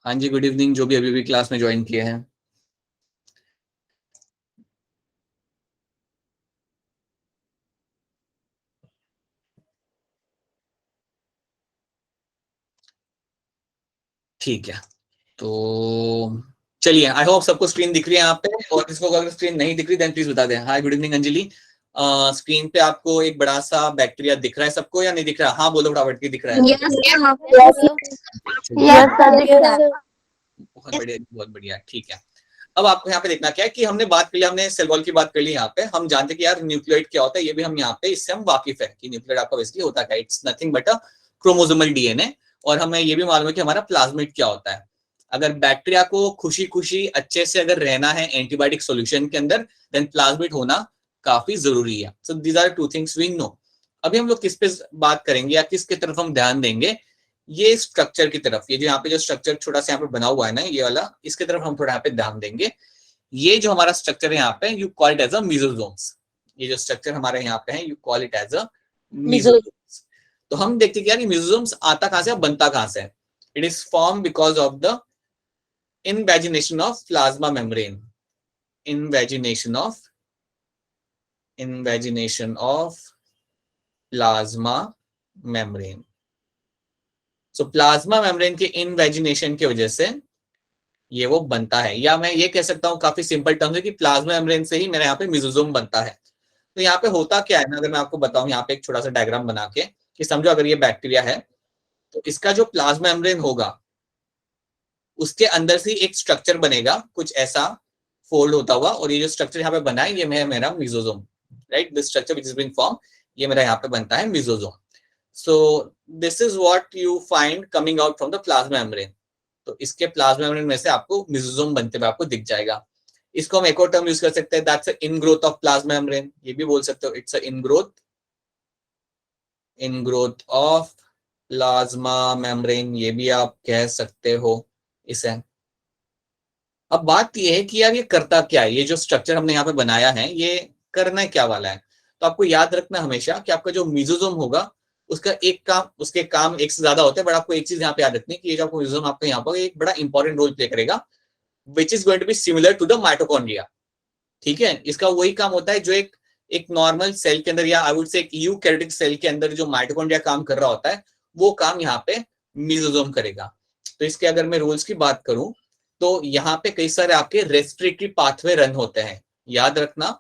हाँ जी, good evening जो भी अभी भी क्लास में ज्वाइन किए हैं। ठीक है, तो चलिए, आई होप सबको स्क्रीन दिख रही है यहाँ पे, और किसको अगर स्क्रीन नहीं दिख रही देन प्लीज बता दें। हाय, गुड इवनिंग अंजलि। स्क्रीन पे आपको एक बड़ा सा बैक्टीरिया दिख रहा है सबको या नहीं दिख रहा? हाँ बोलो फटाफट की दिख रहा है। बहुत बढ़िया, बहुत बढ़िया, ठीक है। अब आपको यहाँ पे देखना क्या है कि हमने बात कर ली, हमने सेल वॉल की बात कर ली। यहाँ पे हम जानते हैं कि यार न्यूक्लियोइड क्या होता है, ये भी हम यहाँ पे इससे हम वाकिफ है कि न्यूक्लियोइड आपका बेसिकली होता क्या है। It's nothing but a chromosomal DNA. और हमें ये भी मालूम है कि हमारा प्लाज्मिड क्या होता है। अगर बैक्टीरिया को खुशी खुशी अच्छे से अगर रहना है एंटीबायोटिक सोल्यूशन के अंदर, देन प्लाज्मिड होना काफी जरूरी है। So these are two things we know. अभी हम लोग किस पे बात करेंगे या किसकी तरफ हम ध्यान देंगे? ये स्ट्रक्चर की तरफ। ये जो यहाँ पे जो स्ट्रक्चर छोटा सा यहाँ पे बना हुआ है ना, ये वाला, इसके तरफ हम थोड़ा यहाँ पे ध्यान देंगे। ये जो हमारा स्ट्रक्चर है यहाँ पे, you call it as a mesosomes. ये जो स्ट्रक्चर हमारे यहाँ पे है, you call it as a mesosomes. तो हम देखते हैं कि यार ये मीजोजोम्स आता कहां से, बनता कहां से? It is form because of the invagination of plasma membrane. Invagination of plasma membrane. So plasma membrane के इनवेजिनेशन की वजह से ये वो बनता है। या मैं ये कह सकता हूँ काफी सिंपल टर्म है कि प्लाज्मा मेम्ब्रेन से ही मेरे यहाँ पे मिजोजोम बनता है। तो यहाँ पे होता क्या है ना, अगर मैं आपको बताऊं यहाँ पे एक छोटा सा डायग्राम बना के, कि समझो अगर ये बैक्टीरिया है तो इसका जो प्लाज्मा मेम्ब्रेन होगा उसके अंदर से एक स्ट्रक्चर बनेगा कुछ ऐसा फोल्ड होता हुआ, और ये जो स्ट्रक्चर यहाँ पे बना है ये मेरा mesosome. Right, this structure which is been form, ये मेरा यहाँ पे बनता है mesosome. So this is what you find coming out from the plasma membrane. तो इसके प्लाज्मा मेम्ब्रेन में से आपको मिजोजोम बनते हुए आपको दिख जाएगा। इसको हम एक और टर्म यूज कर सकते हैं, that's ingrowth of plasma membrane. ये भी बोल सकते हो, it's a ingrowth of plasma membrane, ये भी आप कह सकते हो इसे। अब बात ये है कि यार ये करता क्या है, ये जो स्ट्रक्चर हमने यहाँ पे बनाया है ये करना क्या वाला है? तो आपको याद रखना हमेशा कि आपका जो मिजोजोम होगा उसका एक काम, उसके काम एक से ज्यादा होते हैं, बट आपको एक चीज यहाँ पे याद रखनी है कि ये जो आपको मिजोजोम आपका यहाँ पर एक बड़ा इंपॉर्टेंट रोल प्ले करेगा, which is going to be similar to the mitochondria. ठीक है, इसका वही काम होता है जो एक एक नॉर्मल सेल के अंदर, या आई वुड से एक यूकैरियोटिक सेल के अंदर जो माइटोकॉन्ड्रिया काम कर रहा होता है, वो काम यहाँ पे मिजोजोम करेगा। तो इसके अगर मैं रूल्स की बात करूं तो यहाँ पे कई सारे आपके रेस्पिरेटरी पाथवे रन होते हैं। याद रखना,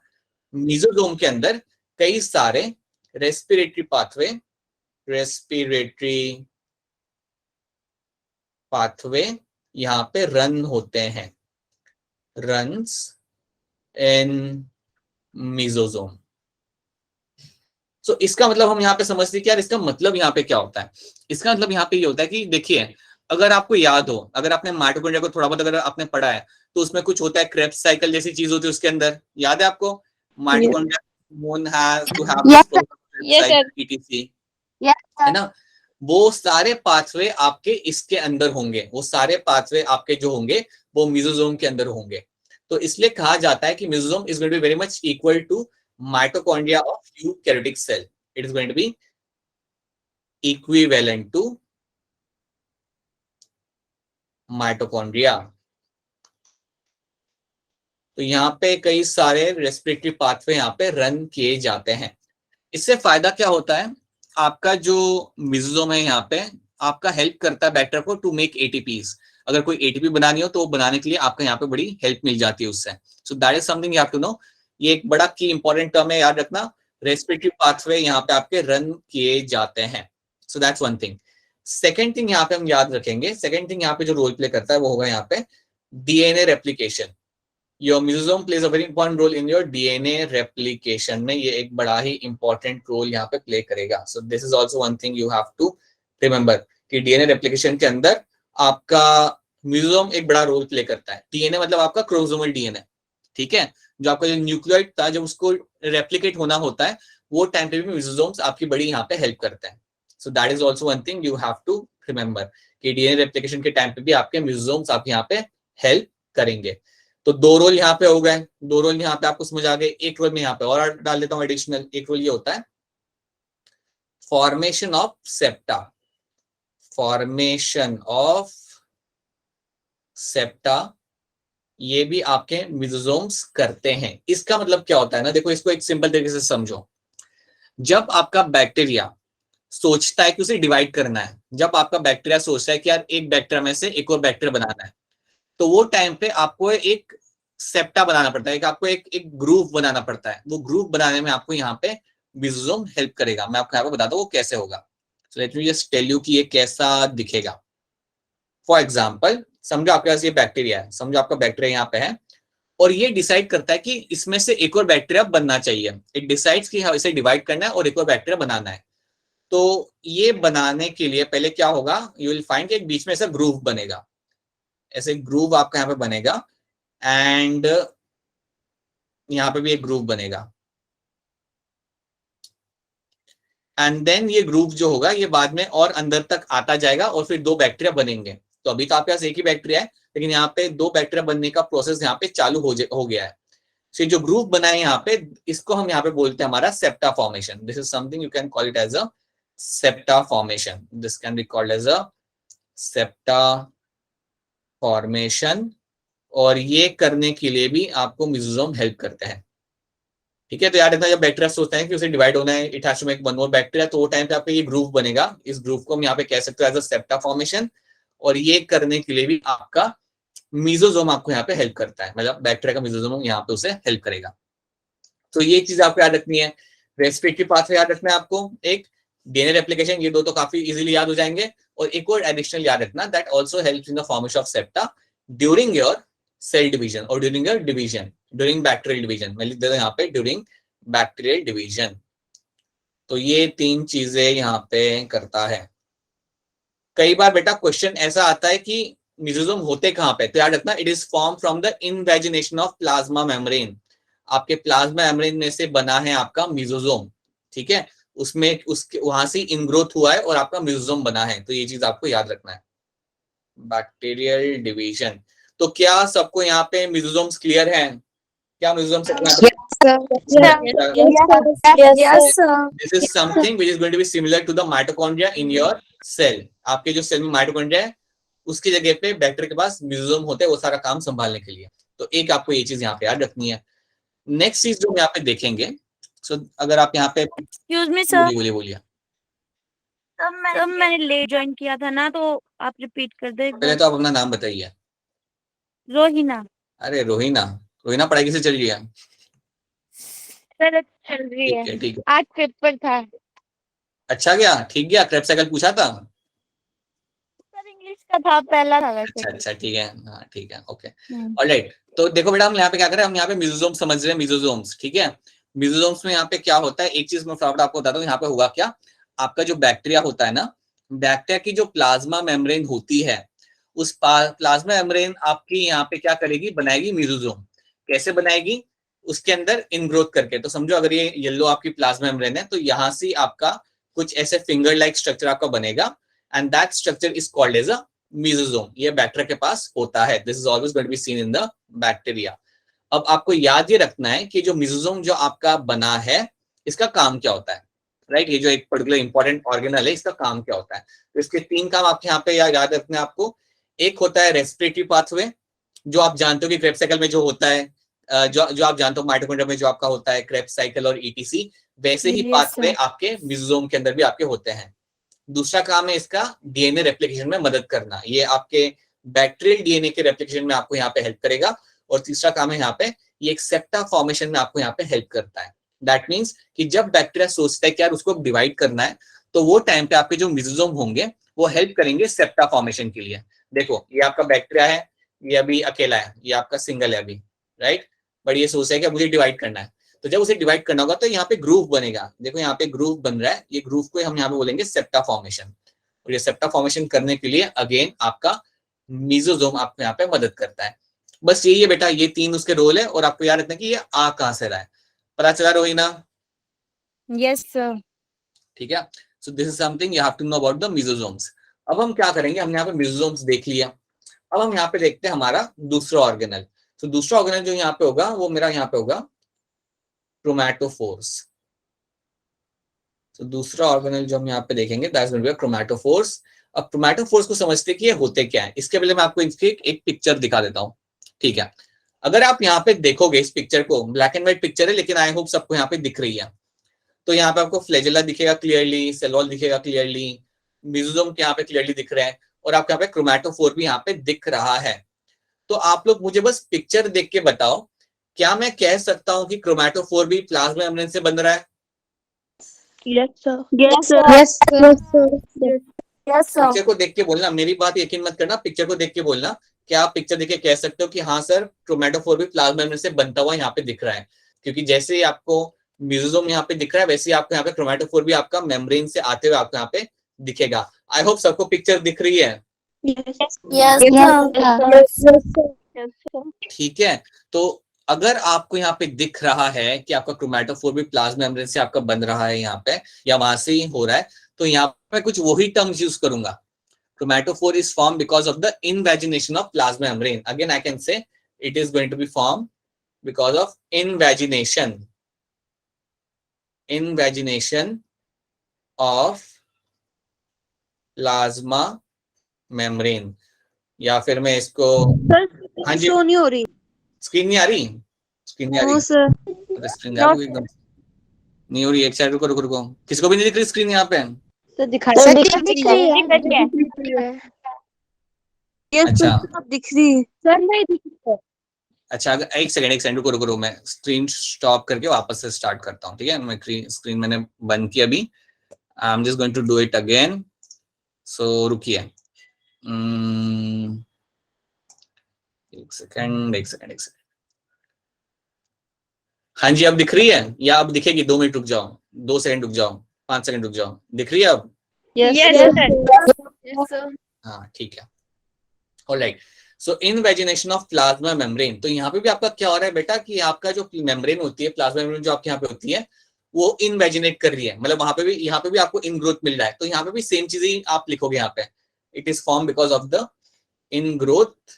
मिजोजोम के अंदर कई सारे रेस्पिरेटरी पाथवे यहाँ पे रन होते हैं, रन्स इन मिजोजोम। सो इसका मतलब हम यहाँ पे समझते हैं कि यार इसका मतलब यहाँ पे क्या होता है। इसका मतलब यहाँ पे ये होता है कि देखिए, अगर आपको याद हो, अगर आपने माइटोकॉन्ड्रिया को थोड़ा बहुत अगर आपने पढ़ा है, तो उसमें कुछ होता है, क्रेब्स साइकिल जैसी चीज होती है उसके अंदर। याद है आपको? माइटोकॉन्ड्रिया मोन has to have this cycle ETC, है ना? वो सारे पाथवे आपके इसके अंदर होंगे, वो सारे पाथवे आपके जो होंगे वो मिजोजोम के अंदर होंगे। तो इसलिए कहा जाता है कि mesosome is going to be very much equal to mitochondria of eukaryotic cell. It is going to be equivalent to mitochondria. तो यहाँ पे कई सारे रेस्पिरेटरी पाथवे यहाँ पे रन किए जाते हैं। इससे फायदा क्या होता है? आपका जो मिजोजोम है यहाँ पे आपका हेल्प करता है बैक्टीरिया को टू मेक एटीपीज। अगर कोई एटीपी बनानी हो तो वो बनाने के लिए आपको यहाँ पे बड़ी हेल्प मिल जाती है उससे। So that is something you have to know. ये एक बड़ा की इंपॉर्टेंट टर्म है, याद रखना। रेस्पिरेटरी पाथवे यहाँ पे आपके रन किए जाते हैं। So that's one thing. Second thing यहाँ पे हम याद रखेंगे, सेकेंड थिंग यहाँ पे जो रोल प्ले करता है वो होगा यहाँ पे DNA replication. Your museum plays a very important role in your DNA replication में, ये एक बड़ा ही इंपॉर्टेंट रोल यहाँ पे प्ले करेगा। So this is also one thing you have to remember कि डीएनए रेप्लिकेशन के अंदर आपका म्यूजियम एक बड़ा रोल प्ले करता है। डीएनए मतलब आपका क्रोमोसोमल डीएनए, ठीक है? जो आपका जो न्यूक्लियोइड था, जब उसको रेप्लिकेट होना होता है वो टाइम पे भी म्यूजियम्स आपकी बड़ी यहाँ पे हेल्प करते हैं। So that is also one thing you have to remember कि डीएनए रेप्लिकेशन के टाइम पे भी आपके म्यूजियम्स आप यहाँ पे हेल्प करेंगे। तो दो रोल यहाँ पे हो गए, दो रोल यहाँ पे आपको समझ आ गए। एक रोल में यहाँ पे और डाल देता हूँ एडिशनल, एक रोल ये होता है formation of septa. Formation of septa, ये भी आपके मिजोजोम्स करते हैं। इसका मतलब क्या होता है ना, देखो इसको एक सिंपल तरीके से समझो। जब आपका बैक्टीरिया सोचता है कि उसे डिवाइड करना है, जब आपका बैक्टीरिया सोचता है कि यार एक बैक्टीरिया में से एक और बैक्टीरिया बनाना है, तो वो टाइम पे आपको एक सेप्टा बनाना पड़ता है, आपको एक ग्रुप बनाना पड़ता है। वो ग्रुप बनाने में आपको यहाँ पे मिजोजोम हेल्प करेगा। मैं आपको यहाँ पे बताता हूँ वो कैसे होगा। So let me just tell you कि ये कैसा दिखेगा। फॉर एग्जाम्पल, समझो आपके पास ये बैक्टीरिया है, समझो आपका बैक्टीरिया यहाँ पे है, और ये डिसाइड करता है कि इसमें से एक और बैक्टीरिया बनना चाहिए। इट डिसाइड्स कि हाँ इसे डिवाइड करना है और एक और बैक्टीरिया बनाना है। तो ये बनाने के लिए पहले क्या होगा, यू विल फाइंड कि बीच में ऐसा ग्रूव बनेगा, ऐसे ग्रूव आपका यहाँ पे बनेगा, एंड यहाँ पे भी एक ग्रूव बनेगा, एंड देन ये ग्रुप जो होगा ये बाद में और अंदर तक आता जाएगा और फिर दो बैक्टीरिया बनेंगे। तो अभी तो आपके पास एक ही बैक्टीरिया है, लेकिन यहाँ पे दो बैक्टीरिया बनने का प्रोसेस यहाँ पे चालू हो गया है। तो जो ग्रुप बना है यहाँ पे, इसको हम यहाँ पे बोलते हैं हमारा septa formation. This is something you can call it as a septa formation. This can be called as a septa formation. और ये करने के लिए भी आपको मिजोजोम हेल्प करते हैं। ठीक है, तो याद रखना जब बैक्टीरिया सोचता है कि उसे डिवाइड होना है, it has to make one more bacteria, तो वो टाइम पे आपका ये ग्रुप बनेगा। इस ग्रुप को हम यहाँ पे कह सकते हैं एज अ सेप्टा फॉर्मेशन। और ये करने के लिए भी आपका मिजोजोम आपको यहाँ पे हेल्प करता है, मतलब बैक्टीरिया का मिजोजोम यहाँ पे उसे हेल्प करेगा। तो ये चीज आपको याद रखनी है। रेस्पिरेटरी पाथवे याद रखना है आपको, एक डीएनए रेप्लिकेशन, ये दो तो काफी इजीली याद हो जाएंगे। और एक और एडिशनल याद रखना, that also helps in the formation of septa during your cell division और during your division, during bacterial division. मैं लिख देता हूं यहाँ पे ड्यूरिंग बैक्टीरियल डिवीजन। तो ये तीन चीजें यहाँ पे करता है। कई बार बेटा क्वेश्चन ऐसा आता है कि मिजोजोम होते कहाँ पे, तो याद रखना it is form from the invagination of plasma membrane. आपके प्लाज्मा मेम्ब्रेन में से बना है आपका मिजोजोम। ठीक है, उसमें उसके वहां से इनग्रोथ हुआ है और आपका मिजोजोम बना है। तो ये चीज आपको याद रखना है, बैक्टीरियल डिवीजन। तो क्या सबको यहाँ पे मिजोजोम्स क्लियर है? क्या मिजोजोम से this is something which is going to be similar to the mitochondria in your cell. आपके जो सेल में माइटोकॉन्ड्रिया है उसकी जगह पे बैक्टीरिया के पास मिजोजोम होते हैं वो सारा काम संभालने के लिए। तो एक आपको ये चीज यहाँ पे याद रखनी है। नेक्स्ट चीज जो हम यहाँ पे देखेंगे, सो अगर आप यहाँ पे एक्सक्यूज मी सर, बोलिए बोलिए। तब मैंने लेट ज्वाइन किया था ना, तो आप रिपीट कर दे। पहले तो आप अपना नाम बताइए। रोहिना। अरे रोहिना, रोहिना पढ़ाई कैसे चल रही है? सर चल रही ठीक है, है ठीक है। आज पेपर था। अच्छा गया, ठीक गया, क्रेप साइकिल पूछा था? सर इंग्लिश का था, पहला था वैसे। अच्छा अच्छा ठीक है, हाँ ठीक है, ओके ऑलराइट। तो देखो बेटा हम यहाँ पे क्या कर रहे हैं, हम यहाँ पे मिजोजोम समझ रहे हैं, मिजोजोम्स। ठीक है, मिजोजोम्स में यहाँ पे क्या होता है, एक चीज मैं फटाफट आपको बताता हूँ। यहाँ पे होगा क्या, आपका जो बैक्टीरिया होता है ना, बैक्टीरिया की जो प्लाज्मा मेम्ब्रेन होती है, उस प्लाज्मा मेम्ब्रेन आपकी यहाँ पे क्या करेगी, बनाएगी मिजोजोम। कैसे बनाएगी, उसके अंदर इनग्रोथ करके। तो समझो अगर ये येलो आपकी प्लाज्मा मेम्ब्रेन है, तो यहाँ से आपका कुछ ऐसे फिंगर लाइक स्ट्रक्चर आपका बनेगा, and that structure is called as a mesosome. ये बैक्टीरिया के पास होता है। This is always going to be seen in the bacteria. अब आपको याद ये रखना है कि जो मिजोजोम जो आपका बना है, इसका काम क्या होता है, राइट? ये जो एक पर्टिकुलर इंपॉर्टेंट ऑर्गेनल है, इसका काम क्या होता है? तो इसके तीन काम आपके यहाँ पे याद रखने आपको। एक होता है रेस्पिरेटरी पाथवे, जो आप जानते हो कि क्रेब्स साइकिल में जो होता है, जो आप जानते हो माइटोकॉन्ड्रिया में जो आपका होता है क्रेब्स साइकिल और ईटीसी, वैसे ही पाथवे आपके मिजोजोम के अंदर भी आपके होते हैं। दूसरा काम है इसका डीएनए रेप्लिकेशन में मदद करना, ये आपके बैक्टीरियल डीएनए के रेप्लिकेशन में आपको यहाँ पे हेल्प करेगा। और तीसरा काम है यहाँ पे, ये एक सेप्टा फॉर्मेशन में आपको यहाँ पे हेल्प करता है। दैट मीन्स कि जब बैक्टीरिया सोचता है कि यार उसको डिवाइड करना है, तो वो टाइम पे आपके जो मिजोजोम होंगे वो हेल्प करेंगे सेप्टा फॉर्मेशन के लिए। देखो ये आपका बैक्टीरिया है, ये अभी अकेला है, ये आपका सिंगल है अभी, राइट? बट ये सोचता है कि मुझे डिवाइड करना है, तो जब उसे डिवाइड करना होगा तो यहाँ पे ग्रूव बनेगा। देखो यहाँ पे ग्रूव बन रहा है, ये ग्रूव को हम यहाँ पे बोलेंगे सेप्टा फॉर्मेशन। और ये सेप्टा फॉर्मेशन करने के लिए अगेन आपका मिजोजोम आपको यहाँ पे मदद करता है। बस यही है बेटा, ये तीन उसके रोल है। और आपको याद रखना कि ये आ कहां से रहा है, पता चला रोहिना? Yes sir. ठीक है, so this is something you have to know about the mesosomes. अब हम क्या करेंगे, हम यहाँ पे मिजोजोम्स देख लिया, अब हम यहाँ पे देखते हैं हमारा दूसरा ऑर्गेनल। तो दूसरा ऑर्गेनल जो यहाँ पे होगा वो मेरा यहाँ पे होगा क्रोमैटोफोर्स। तो दूसरा ऑर्गेनेल जो हम यहाँ पे देखेंगे that's going to be chromatophores. अब क्रोमैटोफोर्स को समझते कि ये होते क्या है, इसके पहले मैं आपको इसकी एक पिक्चर दिखा देता हूँ। ठीक है, अगर आप यहाँ पे देखोगे इस पिक्चर को, ब्लैक एंड व्हाइट पिक्चर है लेकिन आई होप सबको यहाँ पे दिख रही है। तो यहाँ पे आपको फ्लैजेला दिखेगा क्लियरली, सेल वॉल दिखेगा क्लियरली, मेसोसोम यहाँ पे क्लियरली दिख रहे हैं, और आपको यहाँ पे क्रोमैटोफोर भी यहाँ पे दिख रहा है। तो आप लोग मुझे बस पिक्चर देख के बताओ, क्या मैं कह सकता हूँ कि क्रोमैटोफोर भी प्लाज्मा मेम्ब्रेन से बन रहा है? Yes, sir. Yes, sir. Yes, sir. Yes, sir. Picture को देख के बोलना, मेरी बात यकीन मत करना, पिक्चर को देख के बोलना। क्या आप पिक्चर देख के कह सकते हो कि हाँ सर क्रोमैटोफोर भी प्लाज्मा मेम्ब्रेन से बनता हुआ यहाँ पे दिख रहा है? क्योंकि जैसे ही आपको मेसोसोम यहाँ पे दिख रहा है, वैसे ही आपको यहाँ पे क्रोमैटोफोर भी आपका मेम्ब्रेन से आते हुए आपको यहाँ पे दिखेगा। आई होप सबको पिक्चर दिख रही है। Yes. Yes, Yes, sir. Yes, sir. ठीक है, तो अगर आपको यहाँ पे दिख रहा है कि आपका क्रोमैटोफोर भी प्लाज्मा मेम्ब्रेन से आपका बन रहा है यहाँ पे, या वहां से ही हो रहा है, तो यहाँ पे कुछ वही टर्म्स यूज करूंगा। Chromatophore is form because of the invagination of plasma membrane. Again I can say it is going to be form because of invagination of plasma membrane. या फिर मैं इसको, हाँ जी, शो नहीं हो रही। स्क्रीन नहीं आ रही, स्क्रीन नहीं आ रही, सर स्क्रीन एकदम नहीं हो रही। एक साइड रुको रुको रुको, किसको भी नहीं दिख रही स्क्रीन यहाँ पे? सर दिखा Sir, दिख दिख रही रही है। है। Yes, अच्छा sir, दिख रही। सर नहीं दिख रही। अच्छा, अगर एक सेकंड रुको रुको रुको, मैं स्क्रीन स्टॉप करके वापस से स्टार्ट करता हूँ। ठीक है, मैं स्क्रीन मैंने बंद की अभी, I am just going to do it again. So रुकिए, एक सेकंड। हाँ जी, अब दिख रही है या अब दिखेगी? 2 मिनट रुक जाओ, 2 सेकंड रुक जाओ, 5 सेकंड रुक जाओ, दिख रही है अब? Yes, Yes, sir. हाँ ठीक है, alright. So invagination of plasma membrane, तो यहाँ पे भी आपका क्या हो रहा है बेटा कि आपका जो मेम्ब्रेन होती है, प्लाज्मा मेम्ब्रेन जो आपके यहाँ पे होती है, वो इनवेजिनेट कर रही है, मतलब वहां पे भी, यहाँ पे भी आपको इन ग्रोथ मिल रहा है। तो यहाँ पे भी सेम चीज ही आप लिखोगे यहाँ पे, it is form because of the in growth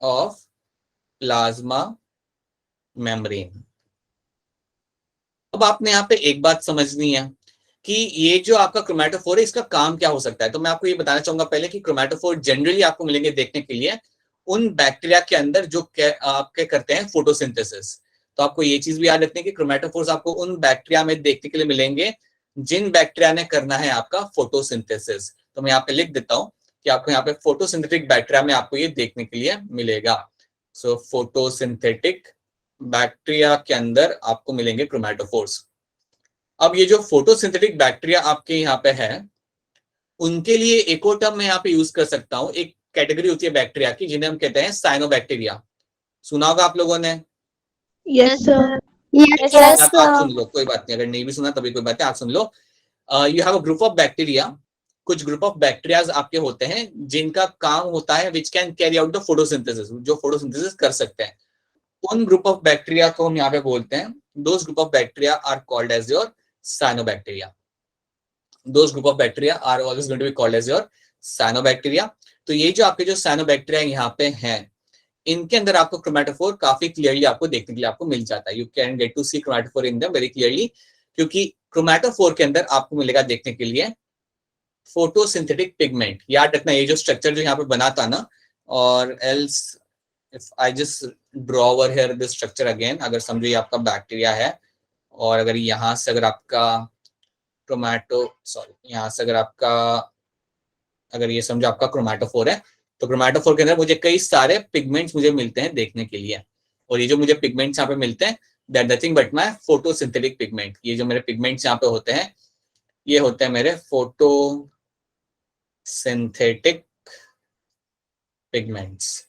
of plasma membrane. अब आपने यहाँ पे एक बात समझनी है कि ये जो आपका क्रोमैटोफोर है, इसका काम क्या हो सकता है। तो मैं आपको ये बताना चाहूंगा पहले कि क्रोमैटोफोर जनरली आपको मिलेंगे देखने के लिए उन बैक्टीरिया के अंदर जो आपके करते हैं फोटोसिंथेसिस। तो आपको ये चीज भी याद रखनी है कि क्रोमैटोफोर्स आपको उन बैक्टीरिया में देखने के लिए मिलेंगे जिन बैक्टीरिया ने करना है आपका फोटोसिंथेसिस। तो मैं यहाँ पे लिख देता हूँ कि आपको यहाँ पे फोटोसिंथेटिक बैक्टीरिया में आपको ये देखने के लिए मिलेगा। सो फोटोसिंथेटिक बैक्टीरिया के अंदर आपको मिलेंगे क्रोमैटोफोर्स। अब ये जो फोटोसिंथेटिक बैक्टीरिया आपके यहाँ पे है, उनके लिए एक और टर्म मैं यहाँ पे यूज कर सकता हूँ। एक कैटेगरी होती है बैक्टीरिया की जिन्हें हम कहते हैं साइनोबैक्टीरिया। सुना होगा आप लोगों ने? Yes, sir. Yes, आप सुन sir. लो, कोई बात नहीं, अगर नहीं भी सुना तभी कोई बात नहीं, आप सुन लो। You have a group of bacteria, कुछ ग्रुप ऑफ बैक्टीरियाज आपके होते हैं जिनका काम होता है which can carry out the photosynthesis, जो फोटोसिंथेसिस कर सकते हैं। उन ग्रुप ऑफ बैक्टीरिया को हम यहाँ पे बोलते हैं, those group of bacteria are called as your cyanobacteria. Those group of bacteria are always going to be called as your cyanobacteria. तो ये जो आपके जो cyanobacteria यहाँ पे हैं, इनके अंदर आपको क्रोमैटोफोर काफी क्लियरली आपको देखने के लिए आपको मिल जाता है। You can get to see chromatophore in them very clearly, क्योंकि क्रोमैटोफोर के अंदर आपको मिलेगा देखने के लिए फोटोसिंथेटिक पिगमेंट। याद रखना ये जो स्ट्रक्चर जो यहाँ पे बना था ना, और else if I just draw over here this structure again, अगर समझो ये आपका बैक्टीरिया है, और अगर यहाँ से अगर आपका यहाँ से अगर ये समझो आपका क्रोमैटोफोर है, तो क्रोमैटोफोर के अंदर मुझे कई सारे पिगमेंट्स मुझे मिलते हैं देखने के लिए। और ये जो मुझे पिगमेंट्स यहाँ पे मिलते हैं, that nothing but my photosynthetic pigment. ये जो मेरे पिगमेंट्स यहाँ पे होते हैं, ये होते हैं मेरे फोटोसिंथेटिक पिगमेंट्स।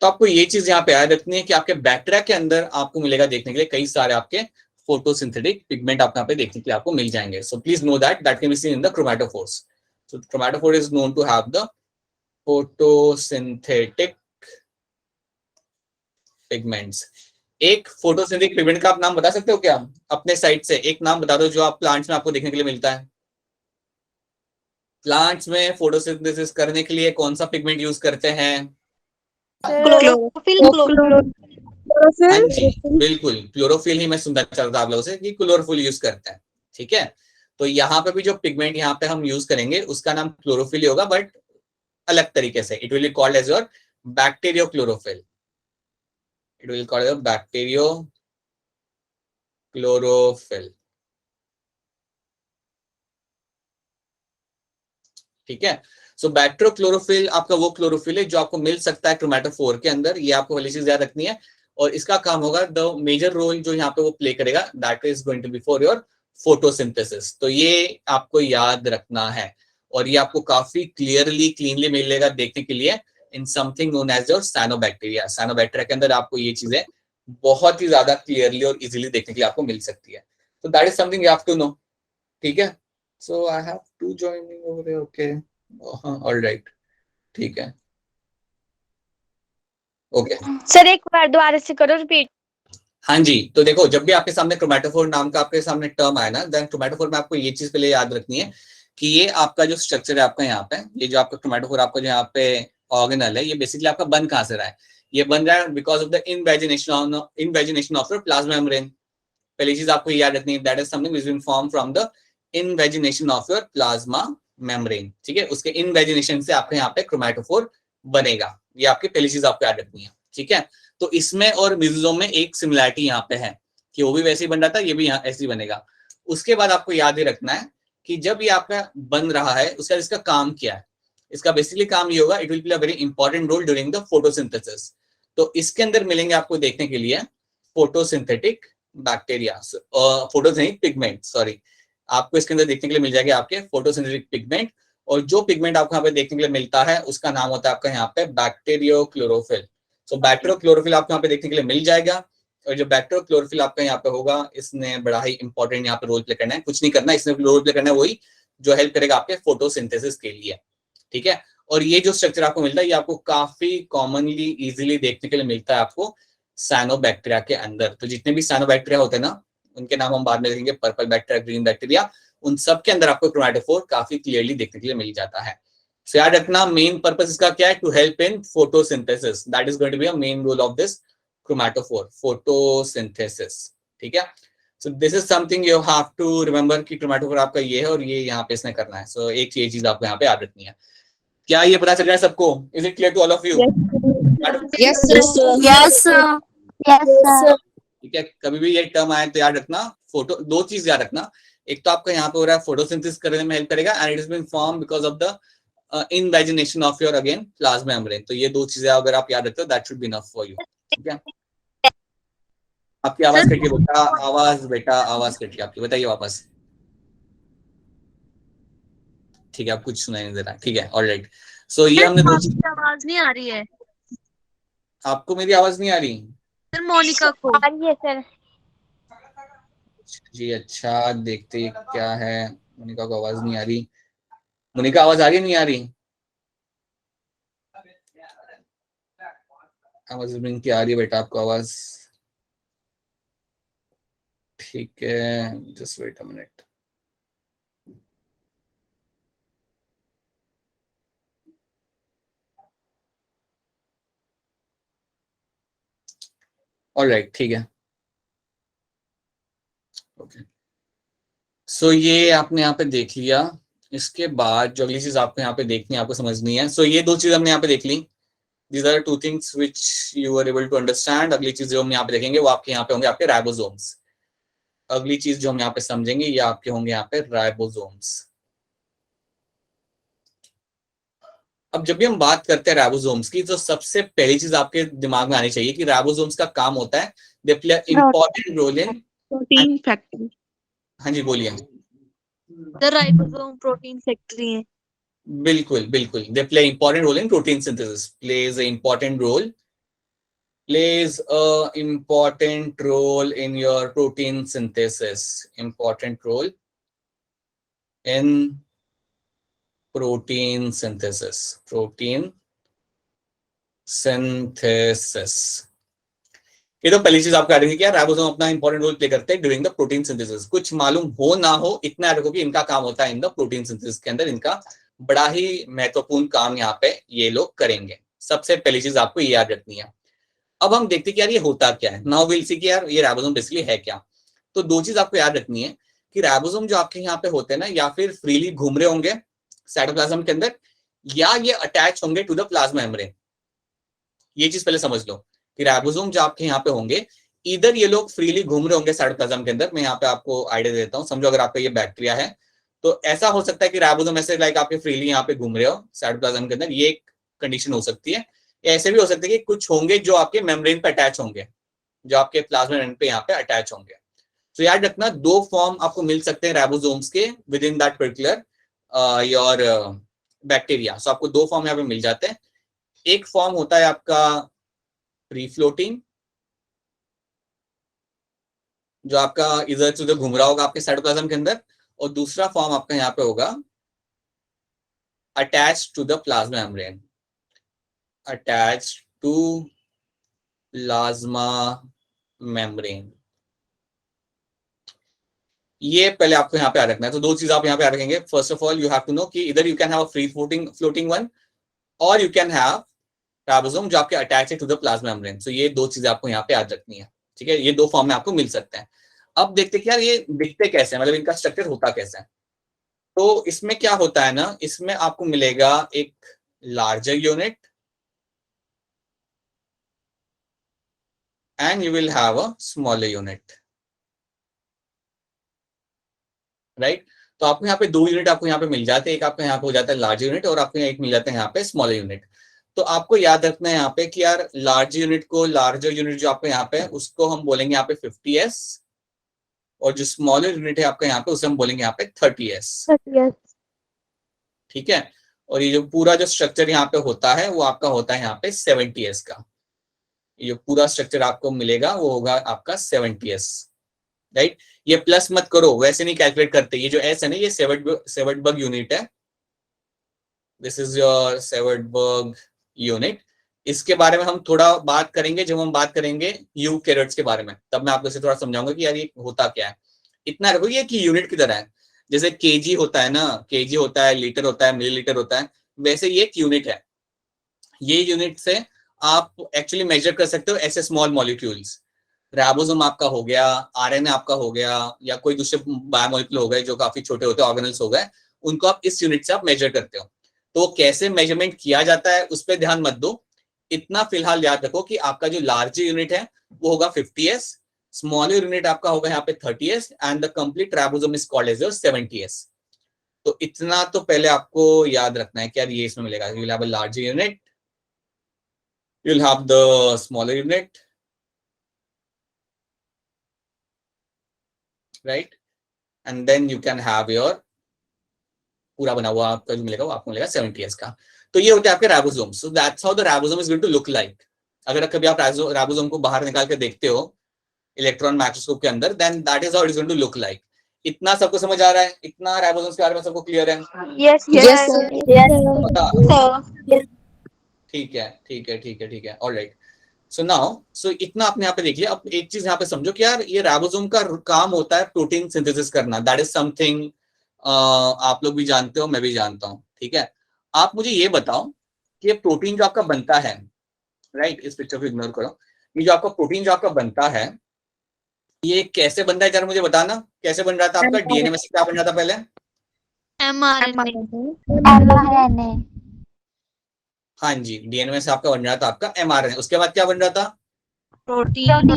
तो आपको ये चीज यहाँ पे याद रखनी है कि आपके बैक्टीरिया के अंदर आपको मिलेगा देखने के लिए कई सारे आपके फोटोसिंथेटिक पिगमेंट आपको यहाँ पे देखने के लिए आपको मिल जाएंगे। So please know that can be seen in the chromatophores. So chromatophore is known to have the photosynthetic pigments. एक फोटोसिंथेटिक पिगमेंट का आप नाम बता सकते हो क्या? अपने साइड से एक नाम बता दो जो आप प्लांट्स में आपको देखने के लिए मिलता है। प्लांट्स में फोटोसिंथेसिस करने के लिए कौन सा पिगमेंट यूज करते हैं? Chlorophyll. हाँ जी बिल्कुल, क्लोरोफिल ही मैं सुनना चाहता था आप लोगों से कि क्लोरोफिल यूज करते हैं, ठीक है। तो यहाँ पे भी जो पिगमेंट यहाँ पे हम यूज करेंगे उसका नाम क्लोरोफिल ही होगा, बट अलग तरीके से। It will be called as your bacteriochlorophyll, it will called your bacteriochlorophyll, ठीक है। सो बैक्टीरियोक्लोरोफिल आपका वो क्लोरोफिल है जो आपको मिल सकता है क्रोमेटोफोर के अंदर, ये आपको वाली चीज याद रखनी है। और इसका काम होगा, द मेजर रोल जो यहाँ पे वो प्ले करेगा, that is going to be for your photosynthesis. तो ये आपको याद रखना है, और ये आपको काफी क्लियरली क्लीनली मिलेगा देखने के लिए in something known as your cyanobacteria. Cyanobacteria के अंदर आपको ये चीजें बहुत ही ज्यादा क्लियरली और इजिली देखने के लिए आपको मिल सकती है। तो that is something you have to know, ठीक है। So I have to joining over there, okay, alright, ठीक है, ओके। सर एक बार दोबारा से करो रिपीट। हाँ जी, तो देखो जब भी आपके सामने क्रोमेटोफोर नाम का आपके सामने टर्म आए ना, देन क्रोमेटोफोर में आपको ये चीज पहले याद रखनी है कि ये आपका जो स्ट्रक्चर है आपका यहाँ पे, ये जो आपका क्रोमेटोफोर आपका जो यहाँ पे ऑर्गेनल है, ये बेसिकली आपका बन कहाँ से रहा है? ये बन रहा है because of the invagination of your plasma membrane. पहली चीज आपको याद रखनी है, that is something which will form from the invagination of your plasma membrane, ठीक है। उसके इनवेजिनेशन से आपके यहाँ पे क्रोमेटोफोर बनेगा, ये आपकी पहली चीज आपको याद रखनी है, ठीक है। तो इसमें और मिजोजोम में एक सिमिलैरिटी यहाँ पे है कि वो भी वैसे ही बन रहा था, ये भी यहाँ ऐसे ही बनेगा। उसके बाद आपको याद ही रखना है कि जब ये आपका बन रहा है उसका इसका काम क्या है। इसका बेसिकली काम ये होगा, it will play a very important role during the photosynthesis. तो इसके अंदर मिलेंगे आपको देखने के लिए photosynthetic bacteria, photosynthetic pigment, sorry, आपको इसके अंदर देखने के लिए मिल जाएंगे आपके फोटोसिंथेटिक पिगमेंट। और जो पिगमेंट आपको यहाँ पे देखने के लिए मिलता है उसका नाम होता है आपका यहाँ पे बैक्टीरियोक्लोरोफिल। सो बैक्टीरियोक्लोरोफिल आपको यहाँ पे देखने के लिए मिल जाएगा। और जो बैक्टीरियोक्लोरोफिल आपका यहाँ पे होगा, इसने बड़ा ही इंपॉर्टेंट यहाँ पे रोल प्ले करना है, कुछ नहीं करना, इसने रोल प्ले करना है वही जो हेल्प करेगा आपके फोटोसिंथेसिस के लिए, ठीक है। और ये जो स्ट्रक्चर आपको मिलता है, ये आपको काफी कॉमनली इजीली देखने के लिए मिलता है आपको साइनोबैक्टीरिया के अंदर। तो जितने भी साइनोबैक्टीरिया होते हैं ना, उनके नाम हम बाद में देखेंगे, पर्पल बैक्टीरिया, ग्रीन बैक्टीरिया, उन सब के अंदर आपको क्रोमेटोफोर काफी क्लियरली देखने के लिए मिल जाता है। So, याद रखना मेन पर्पस इसका क्या है, to help in photosynthesis, that is going to be a main role of this chromatophore, photosynthesis, ठीक है। So this is something you have to remember कि क्रोमेटोफोर आपका ये है और ये यहाँ पे इसने करना है। सो एक ये चीज आपको यहाँ पे याद रखनी है। क्या ये पता चल रहा है सबको? Is it clear to all of you? Yes, sir. Yes, sir. Yes, sir. ठीक है, कभी भी ये टर्म आए तो याद रखना, फोटो, दो चीज याद रखना। एक तो आपका यहाँ पे हो रहा है फोटोसिंथेसिस करने में हेल्प करेगा, and it is been form because of the invagination of your again plasma membrane. तो ये दो चीजें अगर आप याद रखते हो, that should be enough for you, ठीक है। आपकी आवाज कट गई बेटा, आवाज कट गई आपकी, बताइए वापस। ठीक है, आप कुछ सुनाई नहीं दे रहा, ठीक है, ऑलराइट। सो ये हमने दो चीज, आवाज नहीं आ रही है आपको मेरी आवाज नहीं आ रही? सर, मोनिका को आ रही है सर। जी अच्छा, देखते क्या है, मोनिका को आवाज नहीं आ रही। मोनिका आवाज आ रही नहीं आ रही? आवाज की आ रही है बेटा आपको आवाज? ठीक है, just wait a minute. Alright, ठीक है, ओके। सो ये आपने यहाँ पे देख लिया। इसके बाद जो अगली चीज आपको यहाँ पे देखनी है, आपको समझनी है। सो ये दो चीज हमने यहाँ पे देख ली, these are two things which you are able to understand. अगली चीज जो हम यहाँ पे देखेंगे वो आपके यहाँ पे होंगे आपके राइबोसोम्स। अगली चीज जो हम यहाँ पे समझेंगे ये आपके होंगे यहाँ पे राइबोसोम्स। अब जब भी हम बात करते हैं राइबोसोम्स की, तो सबसे पहली चीज आपके दिमाग में आनी चाहिए कि राइबोसोम्स का काम होता है, they play important role in protein factory. हाँ जी बोलिए। द राइबोसोम प्रोटीन फैक्ट्री है। बिल्कुल बिल्कुल, they play important role in protein synthesis, plays an important role in your protein synthesis, important role in protein synthesis, ये तो पहली चीज आपको याद रखनी है, राइबोसोम अपना इंपॉर्टेंट रोल प्ले करते हैं ड्यूरिंग द प्रोटीन सिंथेसिस। कुछ मालूम हो ना हो, इतना याद रखो कि इनका काम होता है इन द प्रोटीन सिंथेसिस के अंदर, इनका बड़ा ही महत्वपूर्ण काम यहाँ पे ये लोग करेंगे। सबसे पहली चीज आपको ये याद रखनी है। अब हम देखते हैं कि यार ये होता क्या है। नाउ विल सी कि यार ये राइबोसोम बेसिकली है क्या। तो दो चीज आपको याद रखनी है कि राइबोसोम जो आपके यहाँ पे होते हैं ना, या फिर फ्रीली घूम रहे होंगे साइटोप्लाज्म के अंदर, या ये अटैच होंगे टू द प्लाज्मा मेम्ब्रेन। ये चीज पहले समझ लो कि राइबोसोम जो आपके यहाँ पे होंगे, इधर ये लोग फ्रीली घूम रहे होंगे साइटोप्लाज्म के अंदर। मैं यहाँ पे आपको आइडिया देता हूँ। समझो अगर आपका ये बैक्टीरिया है तो ऐसा हो सकता है कि राइबोसोम ऐसे लाइक आपके फ्रीली यहाँ पे घूम रहे हो साइटोप्लाज्म के अंदर, ये एक कंडीशन हो सकती है। ऐसे भी हो सकता है कि कुछ होंगे जो आपके मेम्ब्रेन पे अटैच होंगे, जो आपके प्लाज्मा मेम्ब्रेन पे यहाँ पे अटैच होंगे। तो याद रखना, दो फॉर्म आपको मिल सकते हैं राइबोसोम्स के within that particular your bacteria. So आपको दो फॉर्म यहाँ पे मिल जाते हैं। एक फॉर्म होता है आपका फ्री फ्लोटिंग, जो आपका इधर से उधर घूम रहा होगा आपके साइटोप्लाज्म के अंदर, और दूसरा फॉर्म आपका यहाँ पे होगा attach to the plasma membrane, attach to plasma membrane. ये पहले आपको यहाँ पे याद रखना है। तो दो चीज आप यहाँ पे याद रखेंगे। First of all you have to know कि इधर you can have a free floating one, और यू कैन हैव राइबोसोम जो आपके अटैच है to the plasma membrane. So ये दो चीजें आपको यहाँ पे याद रखनी है, ठीक है। ये दो फॉर्म में आपको मिल सकते हैं। अब देखते हैं कि यार ये दिखते कैसे हैं, मतलब इनका स्ट्रक्चर होता कैसे है। तो इसमें क्या होता है ना, इसमें आपको मिलेगा एक larger unit and you will have a smaller unit, right. तो आपको यहाँ पे दो यूनिट आपको यहाँ पे मिल जाते हैं। एक आपको यहाँ पे हो जाता है लार्ज यूनिट, और आपको एक मिल जाता है यहाँ पे स्मॉलर यूनिट। तो आपको याद रखना है यहाँ पे कि यार लार्ज यूनिट को, लार्जर यूनिट जो आपको यहाँ पे है उसको हम बोलेंगे यहाँ पे 50s, और जो स्मॉलर यूनिट है आपका यहाँ पे उसे हम बोलेंगे यहाँ पे 30s, ठीक है। और ये जो पूरा जो स्ट्रक्चर यहाँ पे होता है वो आपका होता है यहाँ पे 70s का। ये पूरा स्ट्रक्चर आपको मिलेगा वो होगा आपका 70s, राइट। ये प्लस मत करो, वैसे नहीं कैलकुलेट करते। ये जो एस है ना, ये सेवर्टबर्ग यूनिट है। This is your Svedberg unit. इसके बारे में हम थोड़ा बात करेंगे जब हम बात करेंगे यूकैरियोट्स के बारे में, तब मैं आपको इसे थोड़ा समझाऊंगा कि यार ये होता क्या है। इतना रखो ये कि यूनिट की तरह है। जैसे केजी होता है ना, केजी होता है, लीटर होता है, मिलीलीटर होता है, वैसे ये एक यूनिट है। ये यूनिट से आप एक्चुअली मेजर कर सकते हो ऐसे स्मॉल मॉलिक्यूल्स। राइबोसोम आपका हो गया, आरएनए आपका हो गया, या कोई दूसरे बायोमोलिक्यूल हो गए जो काफी छोटे होते हैं, ऑर्गेनल्स हो गए, उनको आप इस यूनिट से आप मेजर करते हो। तो कैसे मेजरमेंट किया जाता है उस पर ध्यान मत दो। इतना फिलहाल याद रखो कि आपका जो लार्ज यूनिट है वो होगा 50s, स्मॉलर यूनिट आपका होगा यहाँ पे 30s, and the complete ribosome is called as your 70s। तो इतना तो पहले आपको याद रखना है कि यार ये इसमें मिलेगा। You will have a large unit, you will have the smaller unit, right, and then you can have your पूरा बना हुआ आपका जो मिलेगा वो आपको मिलेगा 70s का। तो ये होते हैं आपके ribosome. So that's how the ribosome is going to look like. अगर कभी आप राइबोसोम को बाहर निकाल के देखते हो इलेक्ट्रॉन माइक्रोस्कोप के अंदर, then that is how it is going to look like. इतना सबको समझ आ रहा है? इतना राइबोसोम्स के बारे में सबको क्लियर है? Yes, Yes, sir. sir. पता? Sir. ठीक है, ठीक है, ठीक है, ठीक है, ऑलराइट। सो नाउ, सो इतना आपने यहाँ पे देख लिया। अब एक चीज यहाँ पे समझो कि यार ये राइबोसोम का काम होता है प्रोटीन सिंथेसिस करना। दैट इज समथिंग आप लोग भी जानते हो, मैं भी जानता हूँ, ठीक है। आप मुझे ये बताओ कि ये प्रोटीन जो आपका बनता है, राइट, इस पिक्चर को इग्नोर करो, ये जो आपका प्रोटीन जो आपका बनता है ये कैसे बनता है, जरा मुझे बताना कैसे बन रहा था आपका। डीएनए में से क्या बन रहा था पहले? mRNA. हाँ जी, डीएनए में से आपका बन रहा था आपका एमआरएनए। उसके बाद क्या बन रहा था? Protein.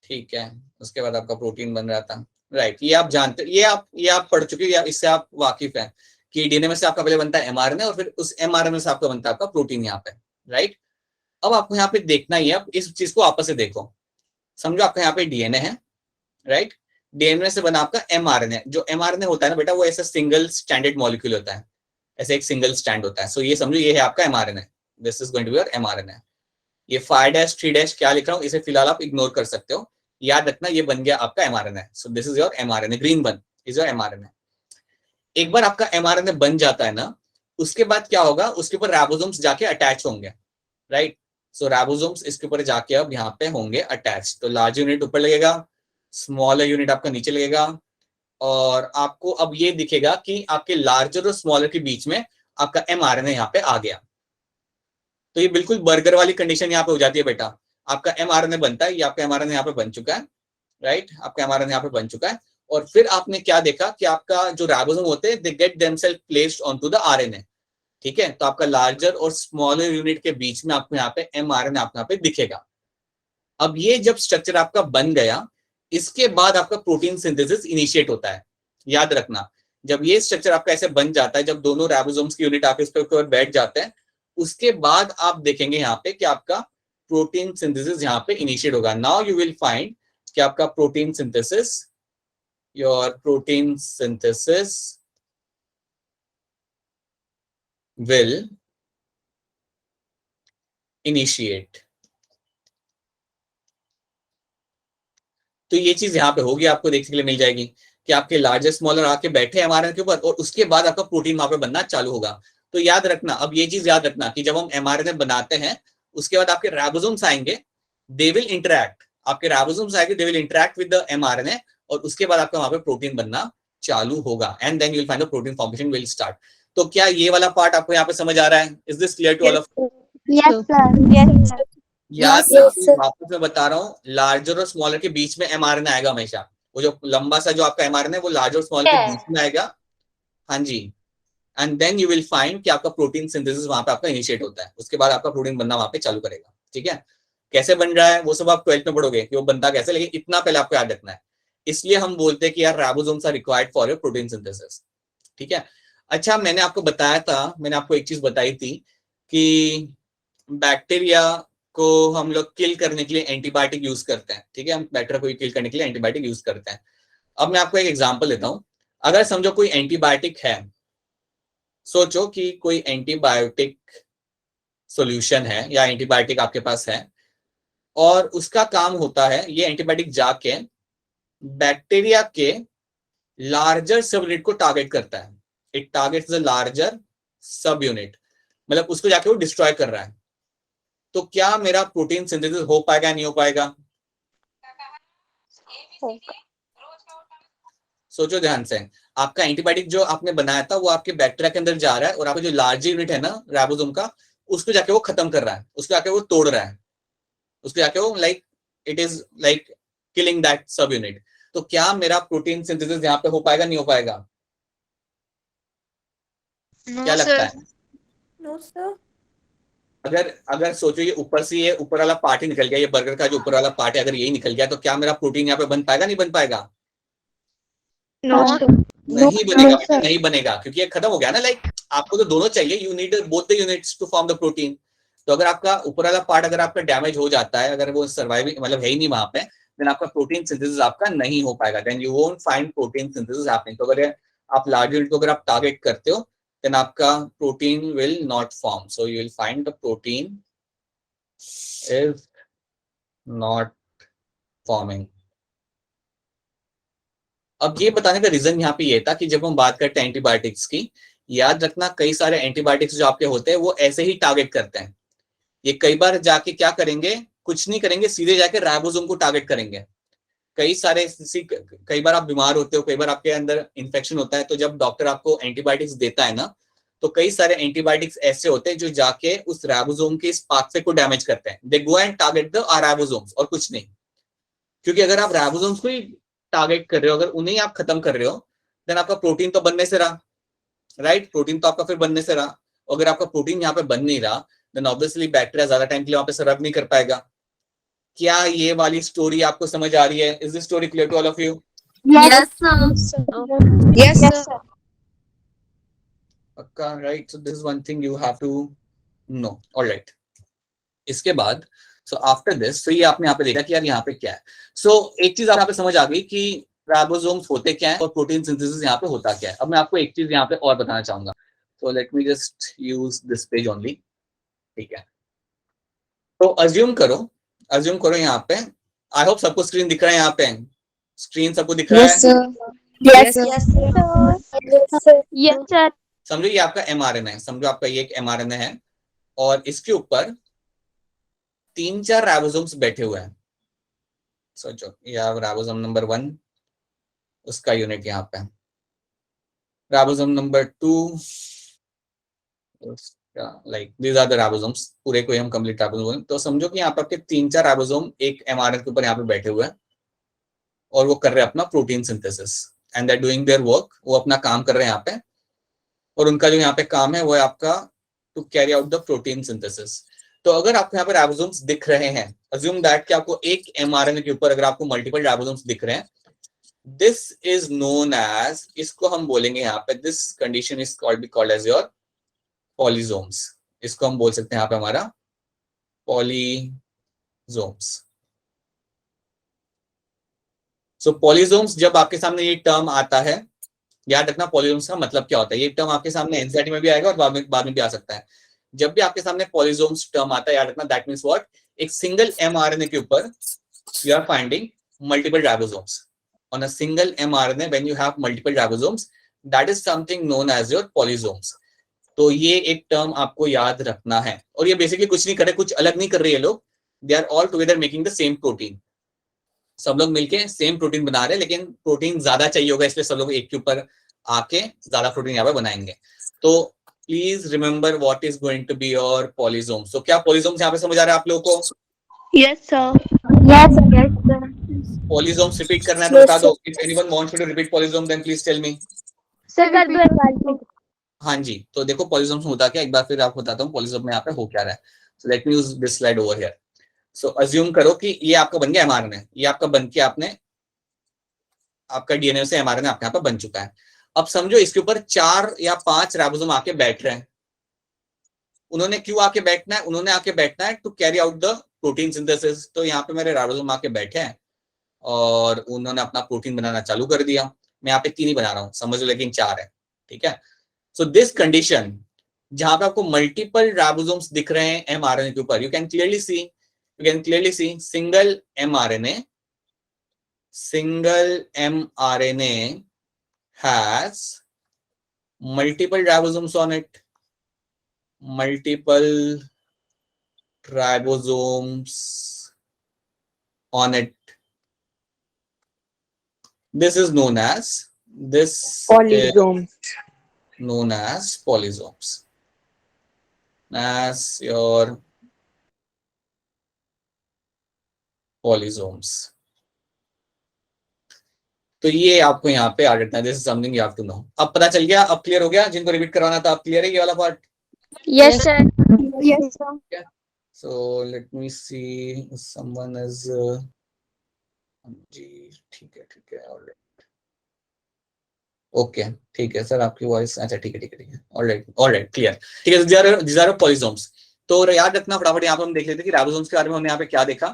ठीक है, उसके बाद आपका प्रोटीन बन रहा था, राइट। ये आप जानते, ये आप पढ़ चुके हो, इससे आप वाकिफ हैं कि डीएनए में से आपका पहले बनता है एमआरएनए, और फिर उस एमआरएनए से आपका बनता है आपका प्रोटीन यहाँ पे, राइट। अब आपको यहाँ पे देखना ही है, अब इस चीज को आपस से देखो। समझो आपका यहाँ पे डीएनए है, राइट। डीएनए से बना आपका एमआरएनए। जो एमआरएनए होता है ना बेटा, वो ऐसा सिंगल स्टैंडर्ड मॉलिक्यूल होता है, ऐसे एक सिंगल स्टैंड होता है। सो ये समझो ये है आपका mRNA. This is going to be your mRNA. ये 5-3- क्या लिख रहा हूँ इसे फिलहाल आप इग्नोर कर सकते हो। याद रखना ये बन गया आपका mRNA. So this is your mRNA, green one is your mRNA. एक बार आपका एमआरएनए बन जाता है ना, उसके बाद क्या होगा, उसके ऊपर राइबोसोम्स जाके अटैच होंगे, राइट। सो राइबोसोम्स इसके ऊपर जाके अब यहाँ पे होंगे अटैच। तो लार्ज यूनिट ऊपर लगेगा, स्मॉलर यूनिट आपका नीचे लगेगा, और आपको अब ये दिखेगा कि आपके लार्जर और स्मॉलर के बीच में आपका एमआरएनए यहाँ पे आ गया। तो ये बिल्कुल बर्गर वाली कंडीशन यहाँ पे हो जाती है बेटा। आपका mRNA बनता है, ये आपका mRNA यहाँ पे बन चुका है, राइट, आपका mRNA यहाँ पे बन चुका है। और फिर आपने क्या देखा कि आपका जो राइबोसोम होते हैं, they get themselves placed onto the RNA, ठीक है। तो आपका लार्जर और स्मॉलर यूनिट के बीच में आपको यहाँ पे mRNA आपको यहाँ पे दिखेगा। अब ये जब स्ट्रक्चर आपका बन गया, इसके बाद आपका प्रोटीन सिंथेसिस इनिशिएट होता है। याद रखना, जब ये स्ट्रक्चर आपका ऐसे बन जाता है, जब दोनों राइबोसोम्स की यूनिट आपके इस पे ऊपर बैठ जाते हैं, उसके बाद आप देखेंगे यहाँ पे कि आपका प्रोटीन सिंथेसिस यहाँ पे इनिशिएट होगा। नाउ यू विल फाइंड कि आपका protein synthesis, your protein synthesis will initiate। तो ये चीज यहाँ पे होगी, आपको देखने के लिए मिल जाएगी कि आपके लार्जर स्मॉलर आके बैठे एमआरएनए के ऊपर, और उसके बाद आपका प्रोटीन वहां पे बनना चालू होगा। तो याद रखना, अब ये चीज याद रखना कि जब हम एमआरएनए बनाते हैं, उसके बाद आपके राइबोसोम्स आएंगे, दे विल इंटरैक्ट, आपके राइबोसोम्स आएंगे, they will interact with the mRNA, और उसके बाद आपका वहां पे प्रोटीन बनना चालू होगा, and then you will find the protein formation will start. तो क्या ये वाला पार्ट आपको यहाँ पे समझ आ रहा है? Is this clear to all of? Yes, sir. Yes, sir. याद Yes, रखिए, वापस मैं बता रहा हूँ, लार्जर और स्मॉलर के बीच में एमआरएनए आएगा हमेशा। वो जो लंबा सा जो आपका एमआरएनए है, वो लार्जर और स्मॉलर के बीच में आएगा। हाँ जी, and then you will find कि आपका प्रोटीन सिंथेसिस वहां पे आपका इनिशिएट होता है, उसके बाद आपका प्रोटीन बनना वहां पे चालू करेगा, ठीक है। कैसे बन रहा है वो सब आप 12th में पढ़ोगे कि वो बनता कैसे, लेकिन इतना पहले आपको याद रखना है। इसलिए हम बोलते हैं कि यार ribosomes are required for your protein synthesis, ठीक है। अच्छा, मैंने आपको बताया था, मैंने आपको एक चीज बताई थी कि बैक्टीरिया को हम लोग किल करने के लिए एंटीबायोटिक यूज करते हैं, ठीक है। हम बैक्टीरिया को किल करने के लिए एंटीबायोटिक यूज करते हैं। अब मैं आपको एक एग्जांपल देता हूं। अगर समझो कोई एंटीबायोटिक है, सोचो कि कोई एंटीबायोटिक सॉल्यूशन है या एंटीबायोटिक आपके पास है, और उसका काम होता है, ये एंटीबायोटिक जाके बैक्टीरिया के लार्जर सब यूनिट को टारगेट करता है। इट टारगेट्स द लार्जर सब यूनिट, मतलब उसको जाके वो डिस्ट्रॉय कर रहा है। तो क्या मेरा प्रोटीन सिंथेसिस हो पाएगा, नहीं हो पाएगा? सोचो ध्यान से, आपका एंटीबायोटिक जो आपने बनाया था, वो आपके बैक्टीरिया के अंदर जा रहा है, और आपका जो लार्जर यूनिट है ना राइबोसोम का, उसको जाके वो खत्म कर रहा है, उसको जाके वो तोड़ रहा है, उसको जाके वो like it is like killing that सब यूनिट। तो क्या मेरा प्रोटीन सिंथेसिस यहाँ पे हो पाएगा, नहीं हो पाएगा? क्या लगता है? No, sir. अगर अगर सोचो ये ऊपर से, ये ऊपर वाला पार्ट ही निकल गया, ये बर्गर का जो ऊपर वाला पार्ट है, अगर यही निकल गया, तो क्या मेरा प्रोटीन यहाँ पे बन पाएगा, नहीं बन पाएगा? No. नहीं बनेगा बेटा, नहीं बनेगा, क्योंकि ये खत्म हो गया ना। लाइक आपको तो दोनों चाहिए, you need both the units to form the protein. तो अगर आपका ऊपर वाला पार्ट अगर आपका डैमेज हो जाता है, अगर वो सर्वाइविंग मतलब है ही नहीं वहां पे, देन आपका प्रोटीन सिंथेसिस आपका नहीं हो पाएगा, then you won't find protein synthesis happening. तो अगर आप लार्ज यूनिट को अगर आप टारगेट करते हो, देन आपका protein will not form, so you will find the protein is not forming. अब ये बताने का रीजन यहाँ पे ये था कि जब हम बात करते हैं एंटीबायोटिक्स की, याद रखना कई सारे एंटीबायोटिक्स जो आपके होते हैं वो ऐसे ही टारगेट करते हैं। ये कई बार जाके क्या करेंगे, कुछ नहीं करेंगे, सीधे जाके राइबोसोम को टारगेट करेंगे। कई बार आप बीमार होते हो, कई बार आपके अंदर इन्फेक्शन होता है, तो जब डॉक्टर आपको एंटीबायोटिक्स देता है ना, तो कई सारे एंटीबायोटिक्स ऐसे होते हैं जो जाके उस राइबोसोम के इस पाथवे को डैमेज करते हैं। They go and target the ribosomes और कुछ नहीं। क्योंकि अगर आप राइबोसोम्स को ही टारगेट कर रहे हो, अगर उन्हें आप खत्म कर रहे हो, देन आपका प्रोटीन तो बनने से रहा, राइट। प्रोटीन तो आपका फिर बनने से रहा, अगर आपका प्रोटीन यहाँ पे बन नहीं रहा, देन ऑब्वियसली बैक्टीरिया ज्यादा टाइम के लिए वहां पे सर्वाइव नहीं कर पाएगा। क्या ये वाली स्टोरी आपको समझ आ रही है? Is this story clear to all of you? Yes, sir. Yes, sir. पक्का, right. So this is one thing you have to know, alright. इसके बाद सो आफ्टर दिस, तो ये आपने यहाँ पे देखा कि यार यहाँ पे क्या है। सो एक चीज यहाँ पे समझ आ गई कि राइबोसोम्स होते क्या है और प्रोटीन सिंथेसिस यहाँ पे होता क्या है। अब मैं आपको एक चीज यहाँ पे और बताना चाहूंगा, सो let me just use this page only, ठीक है। तो अज्यूम करो यहाँ पे, आई होप सबको स्क्रीन दिख रहा है, यहाँ पे स्क्रीन सबको दिख रहा Yes, है? sir. Yes, Yes, sir. Yes, sir. समझो ये आपका एमआरएनए है, समझो आपका ये एक एमआरएनए है, और इसके ऊपर 3-4 राइबोसोम्स बैठे हुए हैं। सोचो ये राइबोसोम नंबर 1, उसका यूनिट यहाँ पे, ribosome number 2, like these are the ribosomes, पूरे को हम कंप्लीट राइबोसोम। तो समझो कि यहाँ पे आपके 3-4 राइबोसोम एक mRNA के ऊपर यहाँ पे बैठे हुए हैं और वो कर रहे हैं अपना protein synthesis and they are doing their work. वो अपना काम कर रहे हैं यहाँ पे, और उनका जो यहाँ पे काम है वो है आपका to carry out the protein synthesis. तो अगर आपको यहाँ पे राइबोसोम्स दिख रहे हैं, अज्यूम दैट कि आपको एक mRNA के ऊपर अगर आपको मल्टीपल राइबोसोम्स दिख रहे हैं, दिस इज नोन एज, इसको हम बोलेंगे यहाँ पे, this condition is called as your polysomes. इसको हम बोल सकते हैं यहाँ पे हमारा पॉलीसोम्स। सो पॉलीसोम्स, जब आपके सामने ये टर्म आता है, याद रखना पॉलीसोम्स का मतलब क्या होता है। ये टर्म आपके सामने एनसीईआरटी में भी आएगा और बाद में भी आ सकता है। जब भी आपके सामने पॉलीसोम्स टर्म आता है, याद रखना दैट मींस व्हाट, एक सिंगल mRNA के ऊपर you are finding multiple ribosomes. On a single mRNA when you have multiple ribosomes, that is something known as your polysomes. तो ये एक टर्म आपको याद रखना है। और ये बेसिकली कुछ नहीं कर रहे, कुछ अलग नहीं कर रही है लोग, they are all together making the same protein. सब लोग मिलके सेम प्रोटीन बना रहे हैं, लेकिन प्रोटीन ज्यादा चाहिए होगा, इसलिए सब लोग एक के ऊपर आके ज्यादा प्रोटीन यहाँ पे बनाएंगे। तो please remember what is going to be your polysomes. तो क्या पॉलीसोम्स यहाँ पे समझ आ रहा है आप लोगों को? Yes, sir. Yes, sir. Polysomes repeat करना है तो बता दो। If anyone wants to repeat polysome then please tell me. Sir, कर दो एक बार। हाँ जी, तो देखो पॉलीसोम्स में होता क्या, एक बार फिर आपको बताता हूँ पॉलीसोम में यहाँ पे हो क्या रहा है। सो let me use this slide over here. So assume करो कि ये आपका बन गया mRNA, ये आपका बन के आपने आपका डीएनए से mRNA आपके यहाँ पे बन चुका है। अब समझो इसके ऊपर 4 या 5 राइबोसोम आके बैठ रहे हैं। उन्होंने क्यों आके बैठना है? उन्होंने आके बैठना है to carry out the protein synthesis. तो यहाँ पे मेरे राइबोसोम आके बैठे हैं और उन्होंने अपना प्रोटीन बनाना चालू कर दिया। मैं यहाँ पे 3 ही बना रहा हूँ समझ लो, लेकिन 4 है, ठीक है। सो दिस कंडीशन जहां पे आपको मल्टीपल राइबोसोम्स दिख रहे हैं mRNA के ऊपर, you can clearly see single mRNA has multiple ribosomes on it, multiple ribosomes on it. This is known as Polysomes. known as polysomes, as your polysomes. तो ये आपको यहाँ पे याद रखना है, this is something you have to know. अब पता चल गया, अब क्लियर हो गया? जिनको रिपीट करवाना था अब क्लियर है ये वाला part? Yes, sir. Yes, sir. So let me see, someone is जी ठीक है ऑलराइट, ओके ठीक है सर आपकी वॉइस, अच्छा ठीक है ऑलराइट क्लियर, ठीक है। these are पॉलीसोम्स। तो याद रखना फटाफट, यहाँ पे हम देख लेते हैं कि राइबोसोम्स के बारे में हमने यहाँ पे क्या देखा।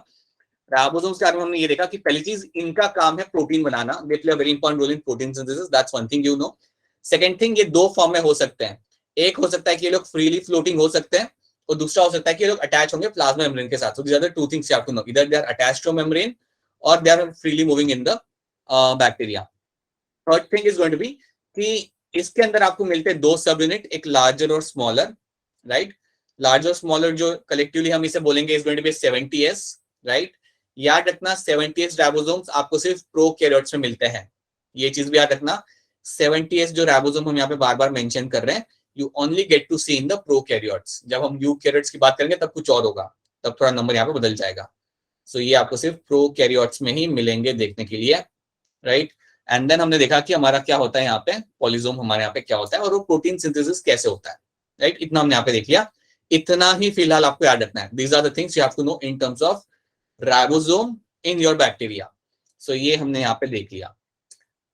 राइबोसोम्स के बारे में हमने ये देखा कि पहली चीज इनका काम है प्रोटीन बनाना, they play a very important role in protein synthesis, that's one thing you know. Second thing, ये 2 फॉर्म में हो सकते हैं। एक हो सकता है कि ये लोग फ्रीली फ्लोटिंग हो सकते हैं, और दूसरा हो सकता है कि ये लोग अटैच होंगे प्लाज्मा मेम्ब्रेन के साथ। So these are the 2 things you have to know, either they are attached to membrane और they are freely moving in the bacteria. Third thing is going to be कि इसके अंदर आपको मिलते हैं 2 सब यूनिट, एक लार्जर और स्मॉलर, राइट। लार्जर और स्मॉलर जो कलेक्टिवली हम इसे बोलेंगे is going to be 70s, right. याद रखना 70s राइबोसोम्स आपको सिर्फ प्रोकैरियोट्स में मिलते हैं, ये चीज भी याद रखना। 70s जो राइबोसोम हम यहाँ पे बार बार मेंशन कर रहे हैं, you only get to see in the prokaryotes. जब हम यूकैरियोट्स की बात करेंगे तब कुछ और होगा, तब थोड़ा नंबर यहाँ पे बदल जाएगा। सो ये आपको सिर्फ प्रोकैरियोट्स में ही मिलेंगे देखने के लिए, राइट। एंड देन हमने देखा कि हमारा क्या होता है यहाँ पे पॉलीसोम, हमारे यहाँ पे क्या होता है और वो प्रोटीन सिंथेसिस कैसे होता है, राइट। इतना हमने यहाँ पे देख लिया, इतना ही फिलहाल आपको याद रखना है। These are the things you have to know in terms of ribosome in your bacteria. So ये हमने यहाँ पे देख लिया।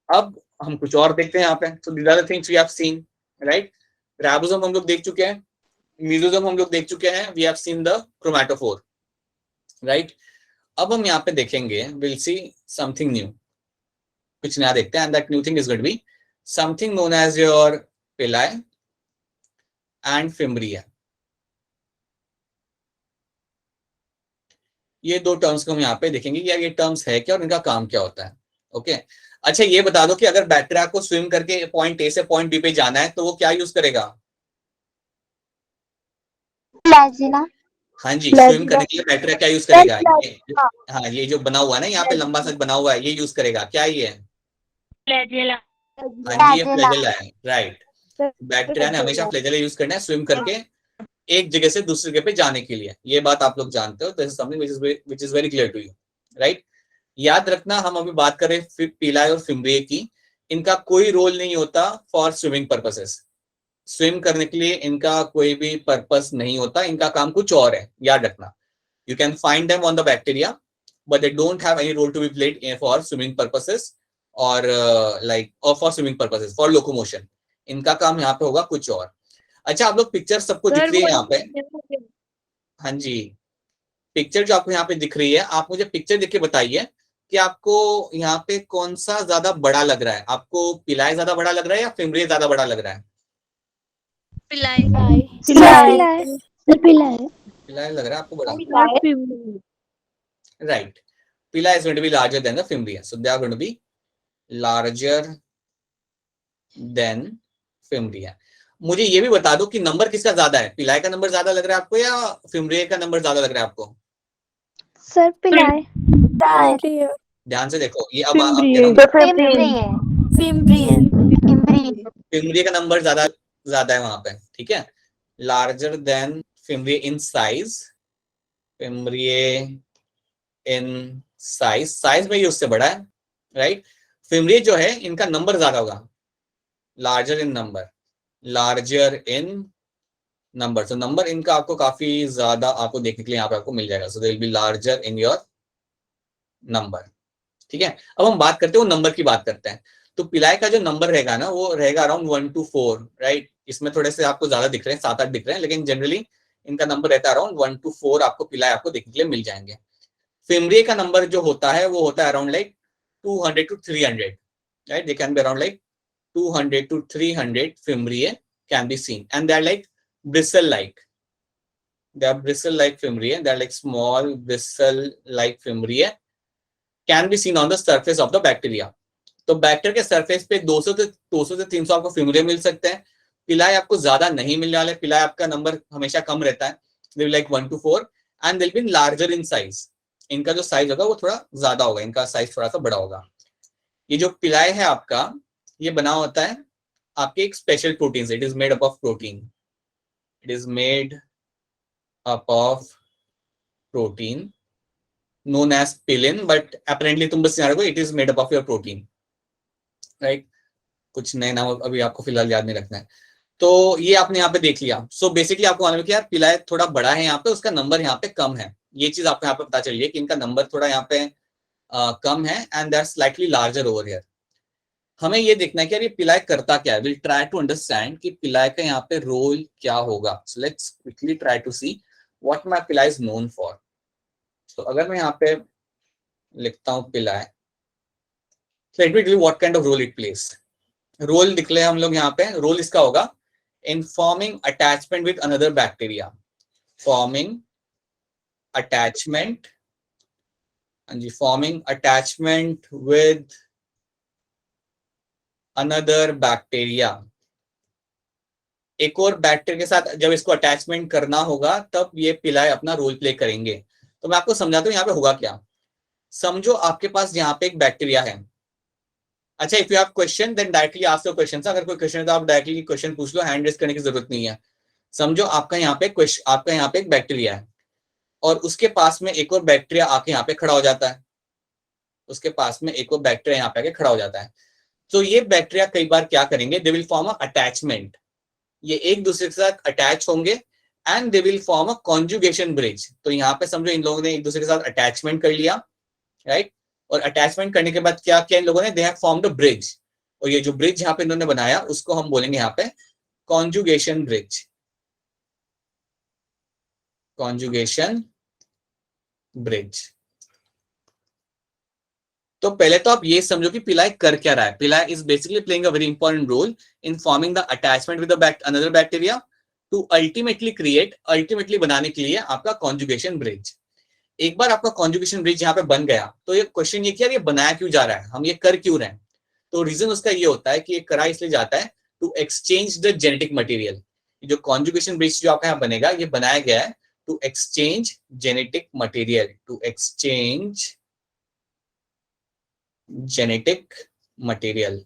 अब हम कुछ और देखते हैं यहाँ पे। So these are the things we have seen, right. Ribosome हम लोग देख चुके हैं, मेसोसोम हम लोग देख चुके हैं, we have seen the chromatophore, right. अब हम यहाँ पे देखेंगे, विल सी समथिंग न्यू, कुछ नया देखते हैं। And that new thing is going to be something known as your pili and fimbriae. ये 2 टर्म्स को हम यहाँ पे देखेंगे कि यार ये टर्म्स है क्या और इनका काम क्या होता है, ओके। अच्छा ये बता दो कि अगर बैक्टीरिया को स्विम करके पॉइंट ए से पॉइंट बी पे जाना है तो वो क्या यूज करेगा? Flagella. हाँ जी, स्विम करने के लिए बैक्टीरिया क्या यूज करेगा? हाँ ये जो बना हुआ है ना यहाँ पे लंबा सा बना हुआ है, ये यूज करेगा। क्या ये है? फ्लैजेला। हाँ जी ये फ्लैजेला है, राइट। बैक्टीरिया ने हमेशा फ्लैजेला यूज करना है स्विम करके एक जगह से दूसरी जगह पे जाने के लिए। ये बात आप लोग जानते हो, this is something which is very clear to you, right. याद रखना, हम अभी बात करें पिलाय और फिमरिए की, इनका कोई रोल नहीं होता फॉर स्विमिंग पर्पसेस। स्विम करने के लिए इनका कोई भी पर्पस नहीं होता, इनका काम कुछ और है, याद रखना। You can find them on the bacteria, but they don't have any role to be played for swimming purposes or or for swimming purposes, for locomotion. इनका काम यहाँ पे होगा कुछ और। अच्छा, आप लोग पिक्चर सबको दिख सर रही है वो यहाँ पे? हाँ जी, पिक्चर जो आपको यहाँ पे दिख रही है, आप मुझे पिक्चर देख के बताइए कि आपको यहाँ पे कौन सा ज्यादा बड़ा लग रहा है। आपको पिलाय ज्यादा बड़ा लग रहा है या फिमरिए ज्यादा बड़ा लग रहा है? पिलाई पिलाय लग रहा है आपको बड़ा, पिलाय right? Pila is going to be larger than the fimbria, so they are going to be larger than fimbria. मुझे ये भी बता दो कि नंबर किसका ज्यादा है, पिलाय का नंबर ज्यादा लग रहा है आपको या फिम्ब्रिया का नंबर ज्यादा लग रहा है आपको? सर पिलाई ध्यान से देखो, ये अब फिम्ब्रिया का नंबर ज्यादा है वहां पे, ठीक है। Larger than fimbriae in size, fimbriae in size में ये उससे बड़ा है, राइट। फिम्ब्रिया जो है इनका नंबर ज्यादा होगा, लार्जर इन नंबर, तो नंबर इनका आपको काफी ज्यादा आपको देखने के लिए यहाँ पे आपको मिल जाएगा। So they will be larger in your number, ठीक है। अब हम बात करते हैं, वो नंबर की बात करते हैं। तो पिलाय का जो नंबर रहेगा ना, वो रहेगा अराउंड 1 to 4, राइट। इसमें थोड़े से आपको ज्यादा दिख रहे हैं, 7-8 दिख रहे हैं, लेकिन जनरली इनका नंबर रहता है अराउंड 1 to 4, आपको पिलाय आपको देखने के लिए मिल जाएंगे। फिम्ब्रिया का नंबर जो होता है वो होता है around like 200 to 300, right? They can be around like 200 to 300 fimbria can be seen, and they are like bristle-like. They are bristle-like fimbria. They are like small bristle-like fimbria can be seen on the surface of the bacteria. तो bacteria के surface पे 200 से 300 आपको fimbria मिल सकते हैं। पिलाय आपको ज्यादा नहीं मिलने वाले, पिलाय आपका नंबर हमेशा कम रहता है, they will like 1 to 4 and they'll be larger in size. इनका जो साइज होगा वो थोड़ा ज्यादा होगा, इनका साइज थोड़ा सा बड़ा होगा। ये जो पिलाय है आपका, ये बना होता है आपके एक स्पेशल प्रोटीन से। It is made up of protein, it is made up of protein known as pillin, but apparently तुम बस याद रखो it is made up of your protein, right? कुछ नए नाम अभी आपको फिलहाल याद नहीं रखना है। तो ये आपने यहाँ पे देख लिया। सो बेसिकली आपको मालूम है कि यार पिलाय थोड़ा बड़ा है यहाँ पे, उसका नंबर यहाँ पे कम है। ये चीज आपको यहाँ पे पता चलिए कि इनका नंबर थोड़ा यहाँ पे कम है, and they are slightly larger over here. हमें ये देखना है कि यार ये पिलाय करता क्या है। विल ट्राई टू अंडरस्टैंड कि पिलाय का यहाँ पे रोल क्या होगा। So let's quickly try to see what my pili is known for. तो अगर मैं यहाँ पे लिखता हूँ pili, so let me tell you what kind of role it plays. Role लिख ले हम लोग यहाँ पे। रोल इसका होगा in forming attachment with another bacteria, forming attachment, and forming attachment with another bacteria। एक और बैक्टीरिया के साथ जब इसको अटैचमेंट करना होगा तब ये पिलाय अपना रोल प्ले करेंगे। तो मैं आपको समझाता हूँ यहाँ पे होगा क्या। समझो आपके पास यहाँ पे एक बैक्टीरिया है। अच्छा, if you have question then directly ask your question. अगर कोई क्वेश्चन है तो आप डायरेक्टली क्वेश्चन पूछ लो, हैंड रेज करने की जरूरत नहीं है। समझो आपका यहाँ पे एक बैक्टीरिया है और उसके पास में एक और बैक्टीरिया आके यहाँ पे खड़ा हो जाता है। उसके पास में एक और बैक्टीरिया यहाँ पे आके खड़ा हो जाता है। तो ये बैक्टीरिया कई बार क्या करेंगे, they will form a attachment. ये एक दूसरे के साथ अटैच होंगे and they will form a conjugation bridge. तो यहाँ पे समझो इन लोगों ने एक दूसरे के साथ अटैचमेंट कर लिया, राइट। और अटैचमेंट करने के बाद क्या किया इन लोगों ने, they have formed a bridge. और ये जो ब्रिज यहाँ पे इन्होंने बनाया उसको हम बोलेंगे यहाँ पे कॉन्जुगेशन ब्रिज, कॉन्जुगेशन ब्रिज। तो पहले तो आप ये समझो कि पिलाय कर क्या रहा है। Pili is basically playing a very important role in forming the attachment with another bacteria to ultimately बनाने के लिए आपका कॉन्जुगेशन ब्रिज। एक बार आपका कॉन्जुगेशन ब्रिज यहाँ पे बन गया तो ये क्वेश्चन ये कि ये बनाया क्यों जा रहा है, हम ये कर क्यों रहे हैं। तो रीजन उसका ये होता है कि ये करा इसलिए जाता है to exchange the genetic material. जो कॉन्जुगेशन ब्रिज जो आपका यहाँ बनेगा, ये बनाया गया है to exchange genetic material, to exchange genetic material,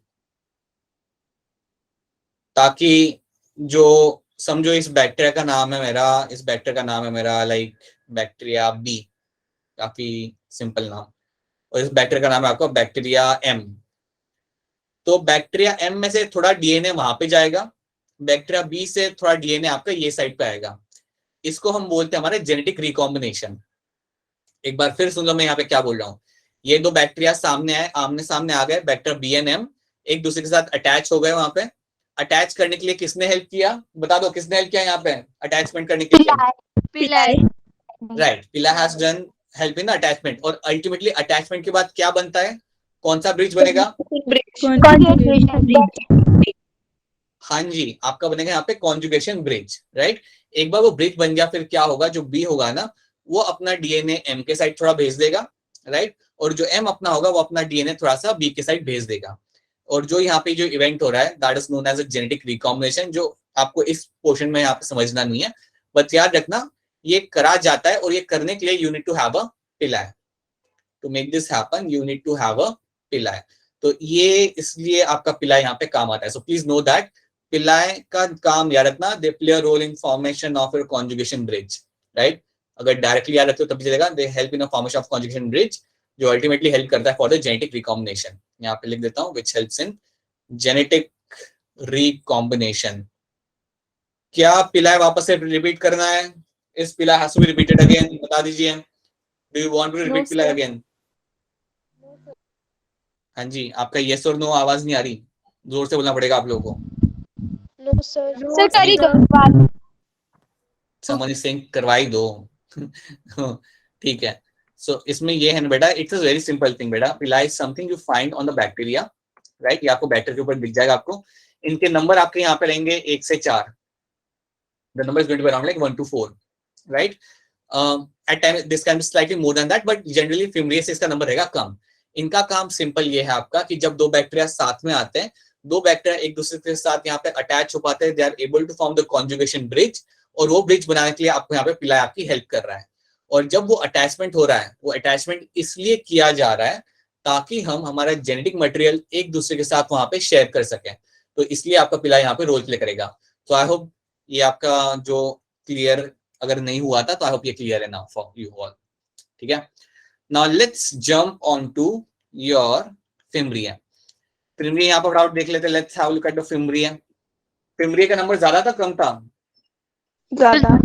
ताकि जो समझो इस बैक्टीरिया का नाम है मेरा, इस बैक्टीरिया का नाम है मेरा लाइक बैक्टीरिया बी, काफी सिंपल नाम, और इस बैक्टीरिया का नाम है आपका बैक्टीरिया एम। तो बैक्टीरिया एम में से थोड़ा डीएनए वहां पे जाएगा, बैक्टीरिया बी से थोड़ा डीएनए आपका ये साइड पे आएगा। इसको हम बोलते हैं हमारे जेनेटिक रिकॉम्बिनेशन। एक बार फिर सुन लो मैं यहाँ पे क्या बोल रहा हूँ। ये दो बैक्टीरिया सामने आए, आमने सामने आ गए, बैक्टीरिया बी एंड एम एक दूसरे के साथ अटैच हो गए। वहां पे अटैच करने के लिए किसने हेल्प किया, बता दो किसने हेल्प किया यहाँ पे अटैचमेंट करने के लिए? पिलाई। राइट, पिला has done help in attachment. और अल्टीमेटली अटैचमेंट के बाद क्या बनता है, कौन सा ब्रिज बनेगा? हाँ जी, आपका बनेगा यहाँ पे कॉन्जुगेशन ब्रिज, राइट। एक बार वो ब्रिज बन गया फिर क्या होगा, जो बी होगा ना वो अपना डीएनए एम के साइड थोड़ा भेज देगा, राइट, और जो एम अपना होगा वो अपना डीएनए थोड़ा सा बी के साइड भेज देगा। और जो यहाँ पे जो इवेंट हो रहा है that is known as a genetic recombination, जो आपको इस पोर्शन में यहाँ पे समझना नहीं है, बट याद रखना ये करा जाता है। और ये करने के लिए you need to have a pili, to make this happen you need to have a pili. तो ये इसलिए आपका पिलाई यहाँ पे काम आता है। सो प्लीज नो दैट पिलाई का काम याद रखना, they play a role in formation of your conjugation bridge, right. अगर डायरेक्टली याद रखते हो तब चलेगा, they help in a formation of conjugation bridge, जो अल्टीमेटली हेल्प करता है फॉर द जेनेटिक रिकॉम्बिनेशन। यहाँ पे लिख देता हूँ which helps in genetic recombination. क्या पिलाई वापस से रिपीट करना है? इस pili has to be repeated again, बता दीजिए। Do you want to repeat pili again? हाँ जी, आपका यस और नो आवाज नहीं आ रही, जोर से बोलना पड़ेगा आप लोगों को। No sir. सर करी दो। समझ सिंह करवाई दो। ठीक है। सो इसमें ये है ना बेटा, it's a very simple thing बेटा, पिलाई is something you find on the bacteria, right. ये आपको बैक्टीरिया के ऊपर दिख जाएगा आपको। इनके नंबर आपके यहाँ पे रहेंगे 1 से 4। The number is going to be around like 1 to 4, right. At time this can be slightly more than that, but generally fimbriae से इसका नंबर रहेगा कम। इनका काम सिंपल ये है आपका कि जब दो बैक्टीरिया साथ में आते हैं, दो बैक्टीरिया एक दूसरे के साथ यहाँ पे अटैच हो पाते हैं, they are able to form the conjugation bridge, और वो ब्रिज बनाने के लिए आपको यहाँ पे पिलाई आपकी हेल्प कर रहा है। और जब वो अटैचमेंट हो रहा है, वो अटैचमेंट इसलिए किया जा रहा है ताकि हम हमारा जेनेटिक मटेरियल एक दूसरे के साथ वहां पे शेयर कर सकें। तो इसलिए आपका पिलाई यहाँ पे रोल प्ले करेगा। तो आई होप ये आपका जो क्लियर अगर नहीं हुआ था तो आई होप ये क्लियर है नाउ फॉर यू ऑल, ठीक है। Now let's jump on to your fimbriae. Fimbriae यहाँ पर देख लेते, let's have a look at the fimbriae. Fimbriae का नंबर ज्यादा था कम था? ज्यादा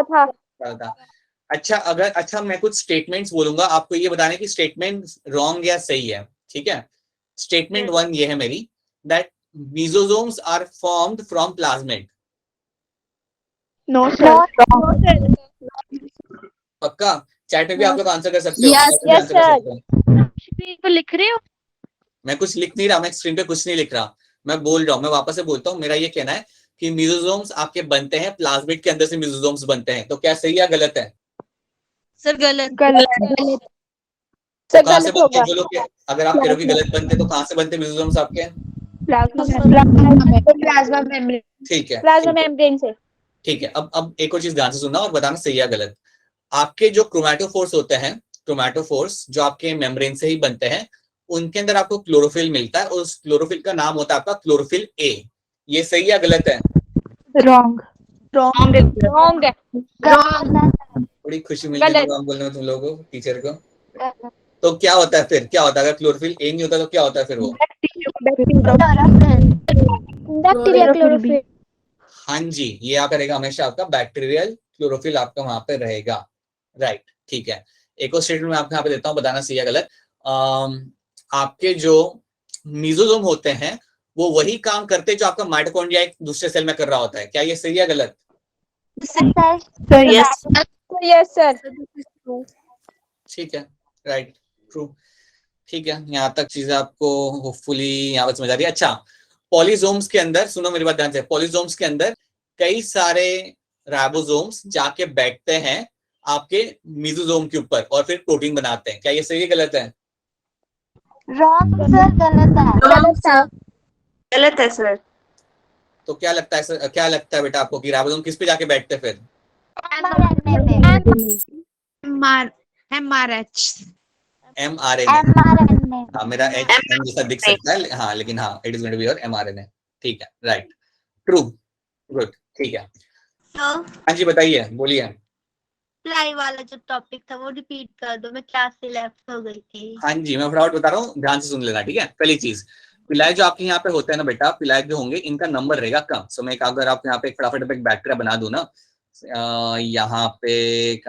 था। अच्छा मैं कुछ स्टेटमेंट्स बोलूंगा, आपको ये बताने की स्टेटमेंट रॉन्ग या सही है, ठीक है। स्टेटमेंट 1 ये है मेरी, that mesosomes are formed from plasmid. No sir. पक्का? चैट में भी आप लोग आंसर कर सकते हो। Yes, चैट में भी yes, आंसर कर sir. सकते हो। तो लिख रहे हो? मैं कुछ लिख नहीं रहा, मैं स्क्रीन पे कुछ नहीं लिख रहा, मैं बोल रहा हूँ। मैं वापस से बोलता हूँ, मेरा ये कहना है कि मेसोसोम्स आपके बनते हैं प्लाज्मिड के अंदर से, मेसोसोम्स बनते हैं। तो क्या सही या गलत है? सर गलत। तो कहाँ से बनते हैं जो लोग, अगर आप कह रहे हो कि गलत बनते तो कहाँ से बनते मेसोसोम्स आपके? Plasma membrane. ठीक है, प्लाज्मा मेम्ब्रेन से। ठीक है। अब एक और चीज ध्यान से सुनना और बताना सही या गलत। आपके जो क्रोमैटोफोर्स होते हैं, क्रोमैटोफोर्स जो आपके मेम्ब्रेन से ही बनते हैं, उनके अंदर आपको क्लोरोफिल मिलता है, और उस क्लोरोफिल का नाम होता है आपका क्लोरोफिल ए। ये सही या गलत है? रॉन्ग। रॉन्ग है। बड़ी खुशी मिलती है नाम बोलने में तुम लोगों को, टीचर को। तो क्या होता है फिर, क्या होता है अगर क्लोरोफिल ए नहीं होता तो क्या होता है फिर वो? Bacteria chlorophyll. हाँ जी, ये आप रहेगा हमेशा आपका बैक्टीरियल क्लोरोफिल आपका वहां पे रहेगा, राइट। ठीक है, एक और स्टेटमेंट मैं आपको यहाँ पे देता हूँ, बताना सही है गलत। आपके जो मेसोसोम होते हैं वो वही काम करते हैं जो आपका माइटोकॉन्ड्रिया एक दूसरे सेल में कर रहा होता है। क्या ये सही है गलत? Yes sir. ठीक है, राइट, ट्रू। ठीक है, यहाँ तक चीजें आपको होपफुली यहाँ पर समझ आ रही है। अच्छा, पॉलीजोम्स के अंदर सुनो मेरी बात ध्यान से, पॉलीजोम्स के अंदर कई सारे राइबोसोम्स जाके बैठते हैं आपके मेसोसोम के ऊपर और फिर प्रोटीन बनाते हैं। क्या ये सही है गलत है? रॉन्ग सर, गलत है। गलत है सर। तो क्या लगता है सर, क्या लगता है बेटा आपको कि राइबोसोम किस पे जाके बैठते हैं फिर? mRNA। हाँ, मेरा एच एम जैसा दिख सकता है, हाँ, लेकिन हाँ, it is going to be your mRNA। ठीक है, राइट, ट्रू। गुड, ठीक है। सर हाँ जी बताइए, बोलिए। प्लाई वाला जो टॉपिक था वो रिपीट कर दो, मैं क्लास से लेफ्ट हो गई थी। हाँ जी, मैं फटाफट बता रहा हूँ, ध्यान से सुन लेना, ठीक है। पहली चीज, पिलाए जो आपके यहाँ पे होते हैं ना बेटा, पिलाए जो होंगे इनका नंबर रहेगा कम। सो मैं अगर आप यहाँ पे फटाफट एक बैक्टीरिया बना दूं ना, यहाँ पे,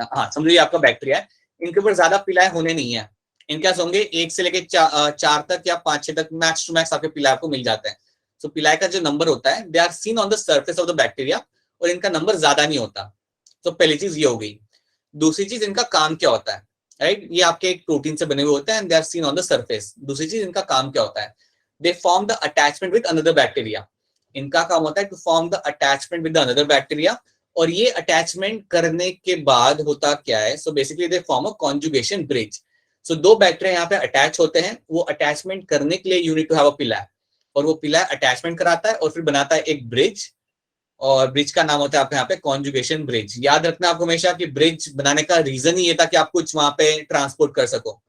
हाँ समझिए आपका बैक्टीरिया है, इनके ऊपर ज्यादा पिलाए होने नहीं है। इनके पास होंगे 1 से लेके 4 तक या 5-6 तक मैक्स टू मैक्स आपके पिलाए को मिल जाते हैं। सो पिलाए का जो नंबर होता है, they are seen on the surface of the bacteria, और इनका नंबर ज्यादा नहीं होता। तो पहली चीज ये हो गई। दूसरी चीज, इनका काम क्या होता है, राइट। ये आपके एक प्रोटीन से बने हुए होते हैं, and they are seen on the surface. दूसरी चीज, इनका काम क्या होता है, they form the attachment with another bacteria. इनका काम होता है to form the attachment with another bacteria. और ये अटैचमेंट करने के बाद होता क्या है, so basically they form a conjugation bridge. So दो बैक्टीरिया यहाँ पे अटैच होते हैं, वो अटैचमेंट करने के लिए you need to have a pili, और वो पिलाय अटैचमेंट कराता है और फिर बनाता है एक ब्रिज, और ब्रिज का नाम होता है आपके यहाँ पे कॉन्जुगेशन ब्रिज। याद रखना आपको हमेशा कि ब्रिज बनाने का रीजन ही ये था कि आप कुछ वहां पे ट्रांसपोर्ट कर सको,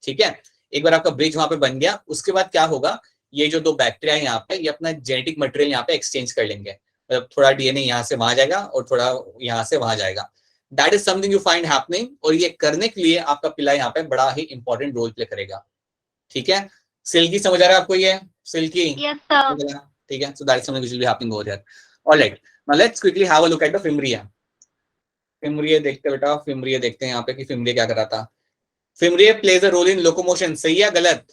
ठीक है। एक बार आपका ब्रिज वहां पे बन गया, उसके बाद क्या होगा, ये जो दो बैक्टीरिया है यहाँ पे, ये अपना जेनेटिक मटेरियल यहाँ पे एक्सचेंज कर लेंगे। मतलब थोड़ा डीएनए यहाँ से वहां जाएगा और थोड़ा यहाँ से वहां जाएगा। That is something you find happening, और ये करने के लिए आपका पिला यहाँ पे बड़ा ही इंपॉर्टेंट रोल प्ले करेगा, ठीक है। सिल्की समझ आ रहा है आपको ये, सिल्की? Yes sir. ठीक है, so that is something which will be happening over here. Alright, now let's quickly have a look at the fimbriae. Fimbriae देखते हैं बेटा, फिमरिया देखते हैं यहाँ पे कि फिमरिया क्या कर रहा था। Fimbriae plays a role in locomotion, सही है गलत?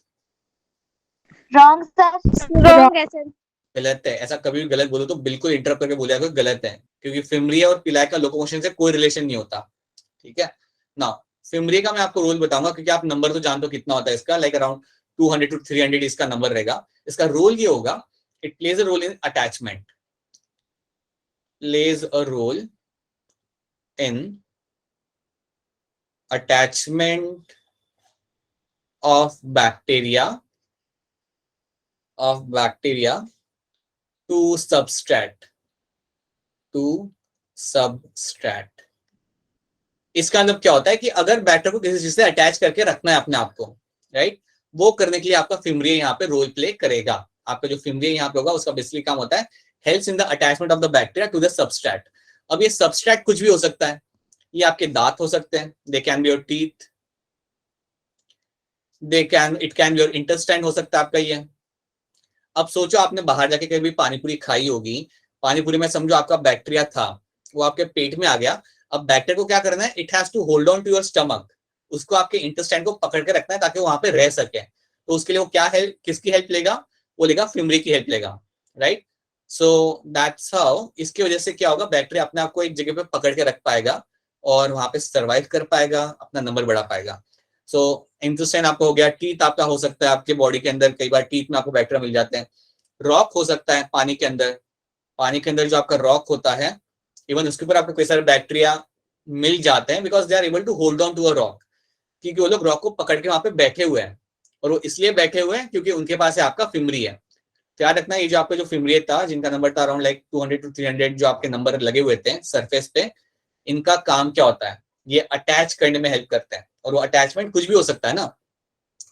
Wrong sir. रॉन्ग है सर। गलत है। ऐसा कभी भी गलत बोलो तो बिल्कुल इंटरप्ट करके बोलिएगा कि गलत है, क्योंकि फिमरिया और पिलाय का लोकोमोशन से कोई रिलेशन नहीं होता, ठीक है ना। फिमरिया का मैं आपको रोल बताऊंगा, क्योंकि आप नंबर तो जानते हो कितना होता है इसका, लाइक अराउंड 200 to 300 इसका नंबर रहेगा। इसका रोल ये होगा, it plays a role in attachment, plays a role in attachment of bacteria to substrate, इसका मतलब क्या होता है कि अगर बैक्टीरिया को किसी चीज से अटैच करके रखना है अपने आप को, राइट, वो करने के लिए आपका फिमरिया यहाँ पे रोल प्ले करेगा। आपका जो फिमरिया यहाँ पे होगा उसका बेसिकली काम होता है helps in the attachment of the bacteria to the substrate. अब ये सबस्ट्रेट कुछ भी हो सकता है, ये आपके दांत हो सकते हैं, they can be your teeth, it can be your intestine हो सकता है आपका ये। अब सोचो आपने बाहर जाके कभी पानीपुरी खाई होगी, पानीपुरी में समझो आपका बैक्टीरिया था, वो आपके पेट में आ गया। अब बैक्टीरिया को क्या करना है, it has to hold on to your stomach, उसको आपके इंटेस्टाइन को पकड़ के रखना है ताकि वो वहां पे रह सके। तो उसके लिए वो क्या है, किसकी हेल्प लेगा, वो लेगा फिमरी की हेल्प लेगा, राइट। सो दैट्स हाउ, इसकी वजह से क्या होगा, बैक्टीरिया अपने आप को एक जगह पे पकड़ के रख पाएगा और वहां पे सर्वाइव कर पाएगा, अपना नंबर बढ़ा पाएगा। सो इंटेस्टाइन आपका हो गया, टीथ आपका हो सकता है, आपके बॉडी के अंदर कई बार टीथ में आपको बैक्टीरिया मिल जाते हैं। रॉक हो सकता है पानी के अंदर, पानी के अंदर जो आपका रॉक होता है, इवन उसके ऊपर आपको कई सारे बैक्टीरिया मिल जाते हैं, because they are able to hold on to a rock, क्योंकि वो लोग रॉक को पकड़ के वहां पे बैठे हुए हैं, और वो इसलिए बैठे हुए हैं क्योंकि उनके पास है आपका फिमरी है। तो याद रखना, ये जो आपका जो फिमरी था, जिनका नंबर था अराउंड लाइक 200 to 300 जो आपके नंबर लगे हुए थे सरफेस पे, इनका काम क्या होता है, ये अटैच करने में हेल्प करते हैं। और वो अटैचमेंट कुछ भी हो सकता है ना,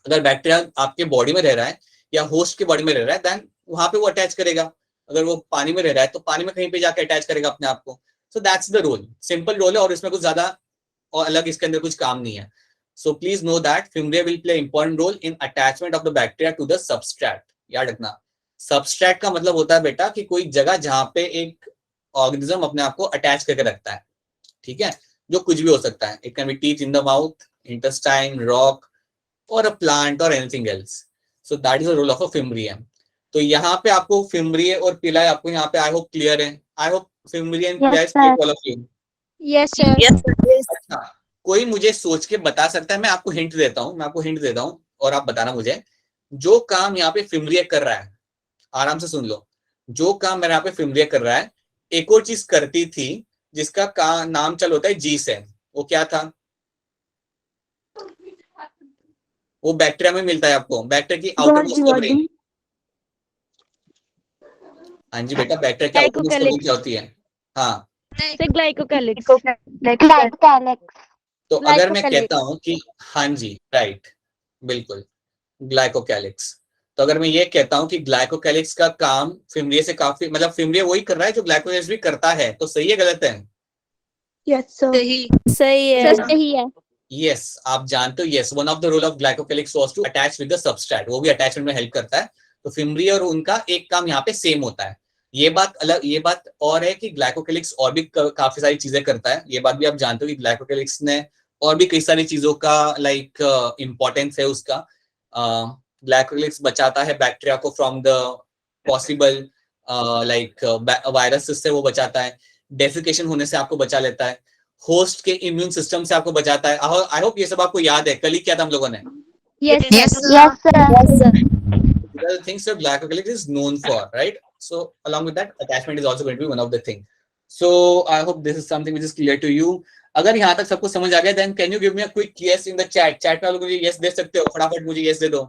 अगर बैक्टीरिया आपके बॉडी में रह रहा है या होस्ट के बॉडी में रह रहा है, देन वहां पे वो अटैच करेगा। अगर वो पानी में रह रहा है तो पानी में कहीं पे जाके अटैच करेगा अपने आप को। So that's the role, simple role है, और इसमें कुछ ज्यादा और अलग इसके अंदर कुछ काम नहीं है। So please know that fimbriae will play important role in attachment of the bacteria to the substrate. याद रखना, सबस्ट्रेट का मतलब होता है बेटा कि कोई जगह जहां पे एक ऑर्गेनिज्म अपने आप को अटैच करके रखता है, ठीक है, जो कुछ भी हो सकता है। It can be teeth in the mouth, intestine, rock, or a plant or anything else. So that is the role of a fimbria. तो यहाँ पे आपको फिमरिया और पिलाय आपको यहाँ पे आई होप क्लियर है। I hope fimbriae and pili speak all of you. Yes sir. अच्छा, कोई मुझे सोच के बता सकता है, मैं आपको हिंट देता हूँ, और आप बताना मुझे, जो काम यहाँ पे फिमरिया कर रहा है, आराम से सुन लो, जो काम मेरे यहाँ पे फिमरिया कर रहा है, एक और चीज करती थी जिसका नाम चल होता है जी से, वो क्या था, वो बैक्टीरिया में मिलता है आपको, बैक्टीरिया की आउटर मोस्ट कवरिंग। हाँ जी बेटा, बैक्टीरिया की आउटर मोस्ट कवरिंग क्या होती है? हाँ, ग्लाइकोकैलिक्स। तो अगर मैं कहता हूं कि हाँ जी राइट, बिल्कुल, ग्लाइकोकैलिक्स। तो अगर मैं ये कहता हूँ कि ग्लाइकोकैलिक्स का काम फिमरिया से काफी, मतलब फिमरिया वही कर रहा है जो ग्लाइकोकैलिक्स भी करता है, तो सही है गलत है? यस सर, सही है। सही है। यस, आप जानते हो, yes, one of the role of glycocalyx was to attach with the substrate, वो भी अटैचमेंट में हेल्प करता है। तो फिमरिया और उनका एक काम यहाँ पे सेम होता है। ये बात अलग, ये बात और है कि ग्लाइकोकैलिक्स और भी काफी सारी चीजें करता है, ये बात भी आप जानते हो कि ग्लाइकोकैलिक्स ने और भी कई सारी चीजों का लाइक इम्पोर्टेंस है उसका। ग्लाइकोकैलिक्स बचाता है बैक्टीरिया को from the possible like virus से वो बचाता है, डेफिकेशन होने से आपको बचा लेता है, होस्ट के इम्यून सिस्टम से आपको बचाता है। आई होप ये सब आपको याद है, कल ही किया था हम लोगों ने। Yes sir. These are the things that glycolytic is known for, right? So along with that, attachment is also going to be one of the thing. So I hope this is something which is clear to you. अगर यहाँ तक सबको समझ आ गया, then can you give me a quick yes in the chat? Chat में आप लोग मुझे yes दे सकते हो, फटाफट मुझे yes दे दो।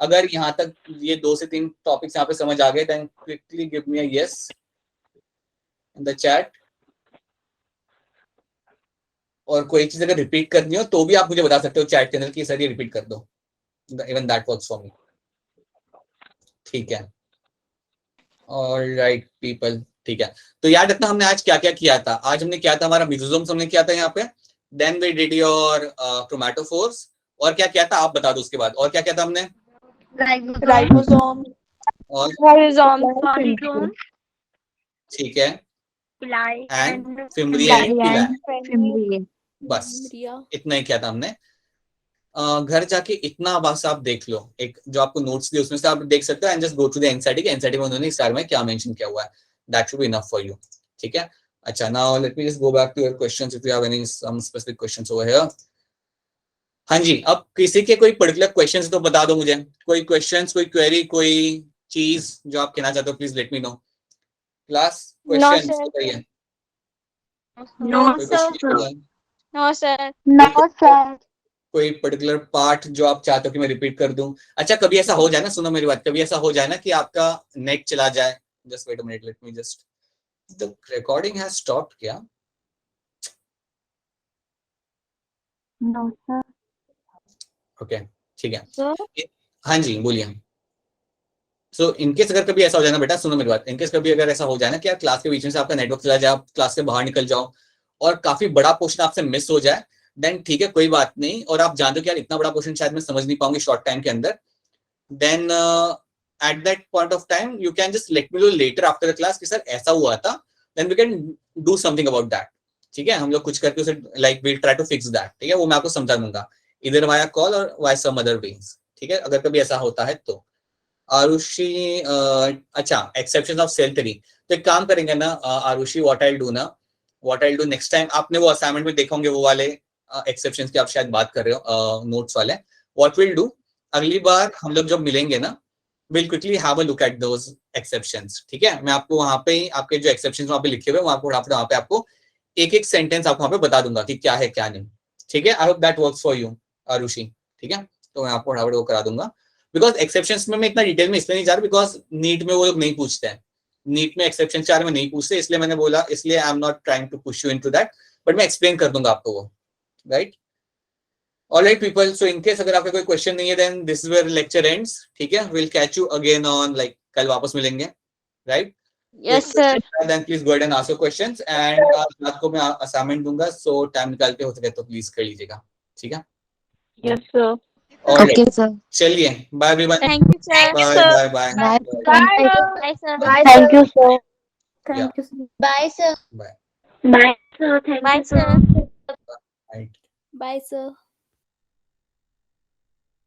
अगर यहाँ तक ये 2 से 3 टॉपिक्स यहाँ पे समझ आ गए, then quickly give me a yes in the chat. और कोई चीज अगर रिपीट करनी हो तो भी आप मुझे बता सकते हो चैट के अंदर कि सर ये रिपीट कर दो, even that works for me. ठीक है, ऑलराइट पीपल, ठीक है। तो याद रखना हमने आज क्या क्या किया था। आज हमने किया था, हमारा मेसोसोम्स हमने किया था यहाँ पे, then we did your chromatophores, और क्या किया था आप बता दो उसके बाद, और क्या किया था हमने? राइबोसोम और पॉलीसोम, ठीक है, पिलाई एंड फिमरिया एंड पिलाई, फिमरिया। बस इतना ही किया था हमने। घर जाके इतना बस आप देख लो, एक जो आपको नोट्स दिए उसमें से आप देख सकते हो, and just go to the NCERT, NCERT में उन्होंने इस बारे में क्या मेंशन किया हुआ है, that should be enough for you. ठीक है, अच्छा, now let me just go back to your questions if you have any some specific questions over here. हाँ जी, अब किसी के कोई पर्टिकुलर क्वेश्चंस तो बता दो मुझे, कोई क्वेश्चंस, कोई क्वेरी, कोई चीज जो आप कहना चाहते हो, please let me know. Class questions बताइए। No sir. कोई पर्टिकुलर पार्ट जो आप चाहते हो कि मैं रिपीट कर दूं? अच्छा, कभी ऐसा हो जाए ना, सुनो मेरी बात, कभी ऐसा हो जाए ना कि आपका नेट चला जाए, just wait a minute, let me just, the recording has stopped क्या? No sir. ओके, ठीक है। सर हाँ जी, बोलिए। सो इनकेस अगर कभी ऐसा हो जाए ना बेटा, सुनो मेरी बात, इनकेस कभी अगर ऐसा हो जाए ना कि आप क्लास के बीच में से आपका नेटवर्क चला जाए, आप क्लास से बाहर निकल जाओ और काफी बड़ा पोर्शन आपसे मिस हो जाए, देन ठीक है, कोई बात नहीं, और आप जानते हो कि यार इतना बड़ा पोर्शन शायद मैं समझ नहीं पाऊंगी शॉर्ट टाइम के अंदर, then at that point of time you can just let me know later after the class कि सर ऐसा हुआ था, देन वी कैन डू समथिंग अबाउट दैट। ठीक है, हम लोग कुछ करके उसे like we try to fix that. ठीक है, वो मैं आपको समझा दूंगा, इधर वाया कॉल और वाया सम अदर वेज। ठीक है, अगर कभी ऐसा होता है तो। आरुषि, अच्छा, एक्सेप्शन ऑफ सेल थ्योरी, तो एक काम करेंगे ना आरुषि, व्हाट आई डू ना, what I do next time, आपने वो असाइनमेंट में देखोगे वो वाले एक्सेप्शंस की आप शायद बात कर रहे हो, नोट्स वाले, व्हाट विल डू, अगली बार हम लोग जब मिलेंगे ना, will quickly have a look at those exceptions. ठीक है, मैं आपको वहां पे आपके जो एक्सेप्शंस वहां पे लिखे हुए वहां पे आपको एक एक सेंटेंस आपको वहां पे बता दूंगा कि क्या है क्या नहीं। ठीक है, I hope that works for you Aarushi. ठीक है, तो मैं आपको फटाफट वो करा दूंगा, बिकॉज एक्सेप्शंस में मैं इतना डिटेल में इसलिए नहीं जा रहा, बिकॉज नीट में वो लोग नहीं पूछते हैं, नीट में एक्सेप्शन चार में नहीं पूछते, इसलिए मैंने बोला, इसलिए I am not trying to push you into that, but मैं एक्सप्लेन कर दूंगा आपको वो, right? Alright people, so in case अगर आपका कोई क्वेश्चन नहीं है, then this is where lecture ends. ठीक है, will catch you again on like कल वापस मिलेंगे, right? Yes sir. Then please go ahead and ask your questions, and रात को मैं असाइनमेंट दूंगा, सो टाइम निकाल के हो सके तो प्लीज कर लीजिएगा। ठीक है, यस सर। ओके सर, चलिए, bye everyone, thank you sir. Bye bye bye, bye sir. Thank you sir. Thank you sir. Bye sir. Bye bye sir. Thank you sir. Right. Bye sir.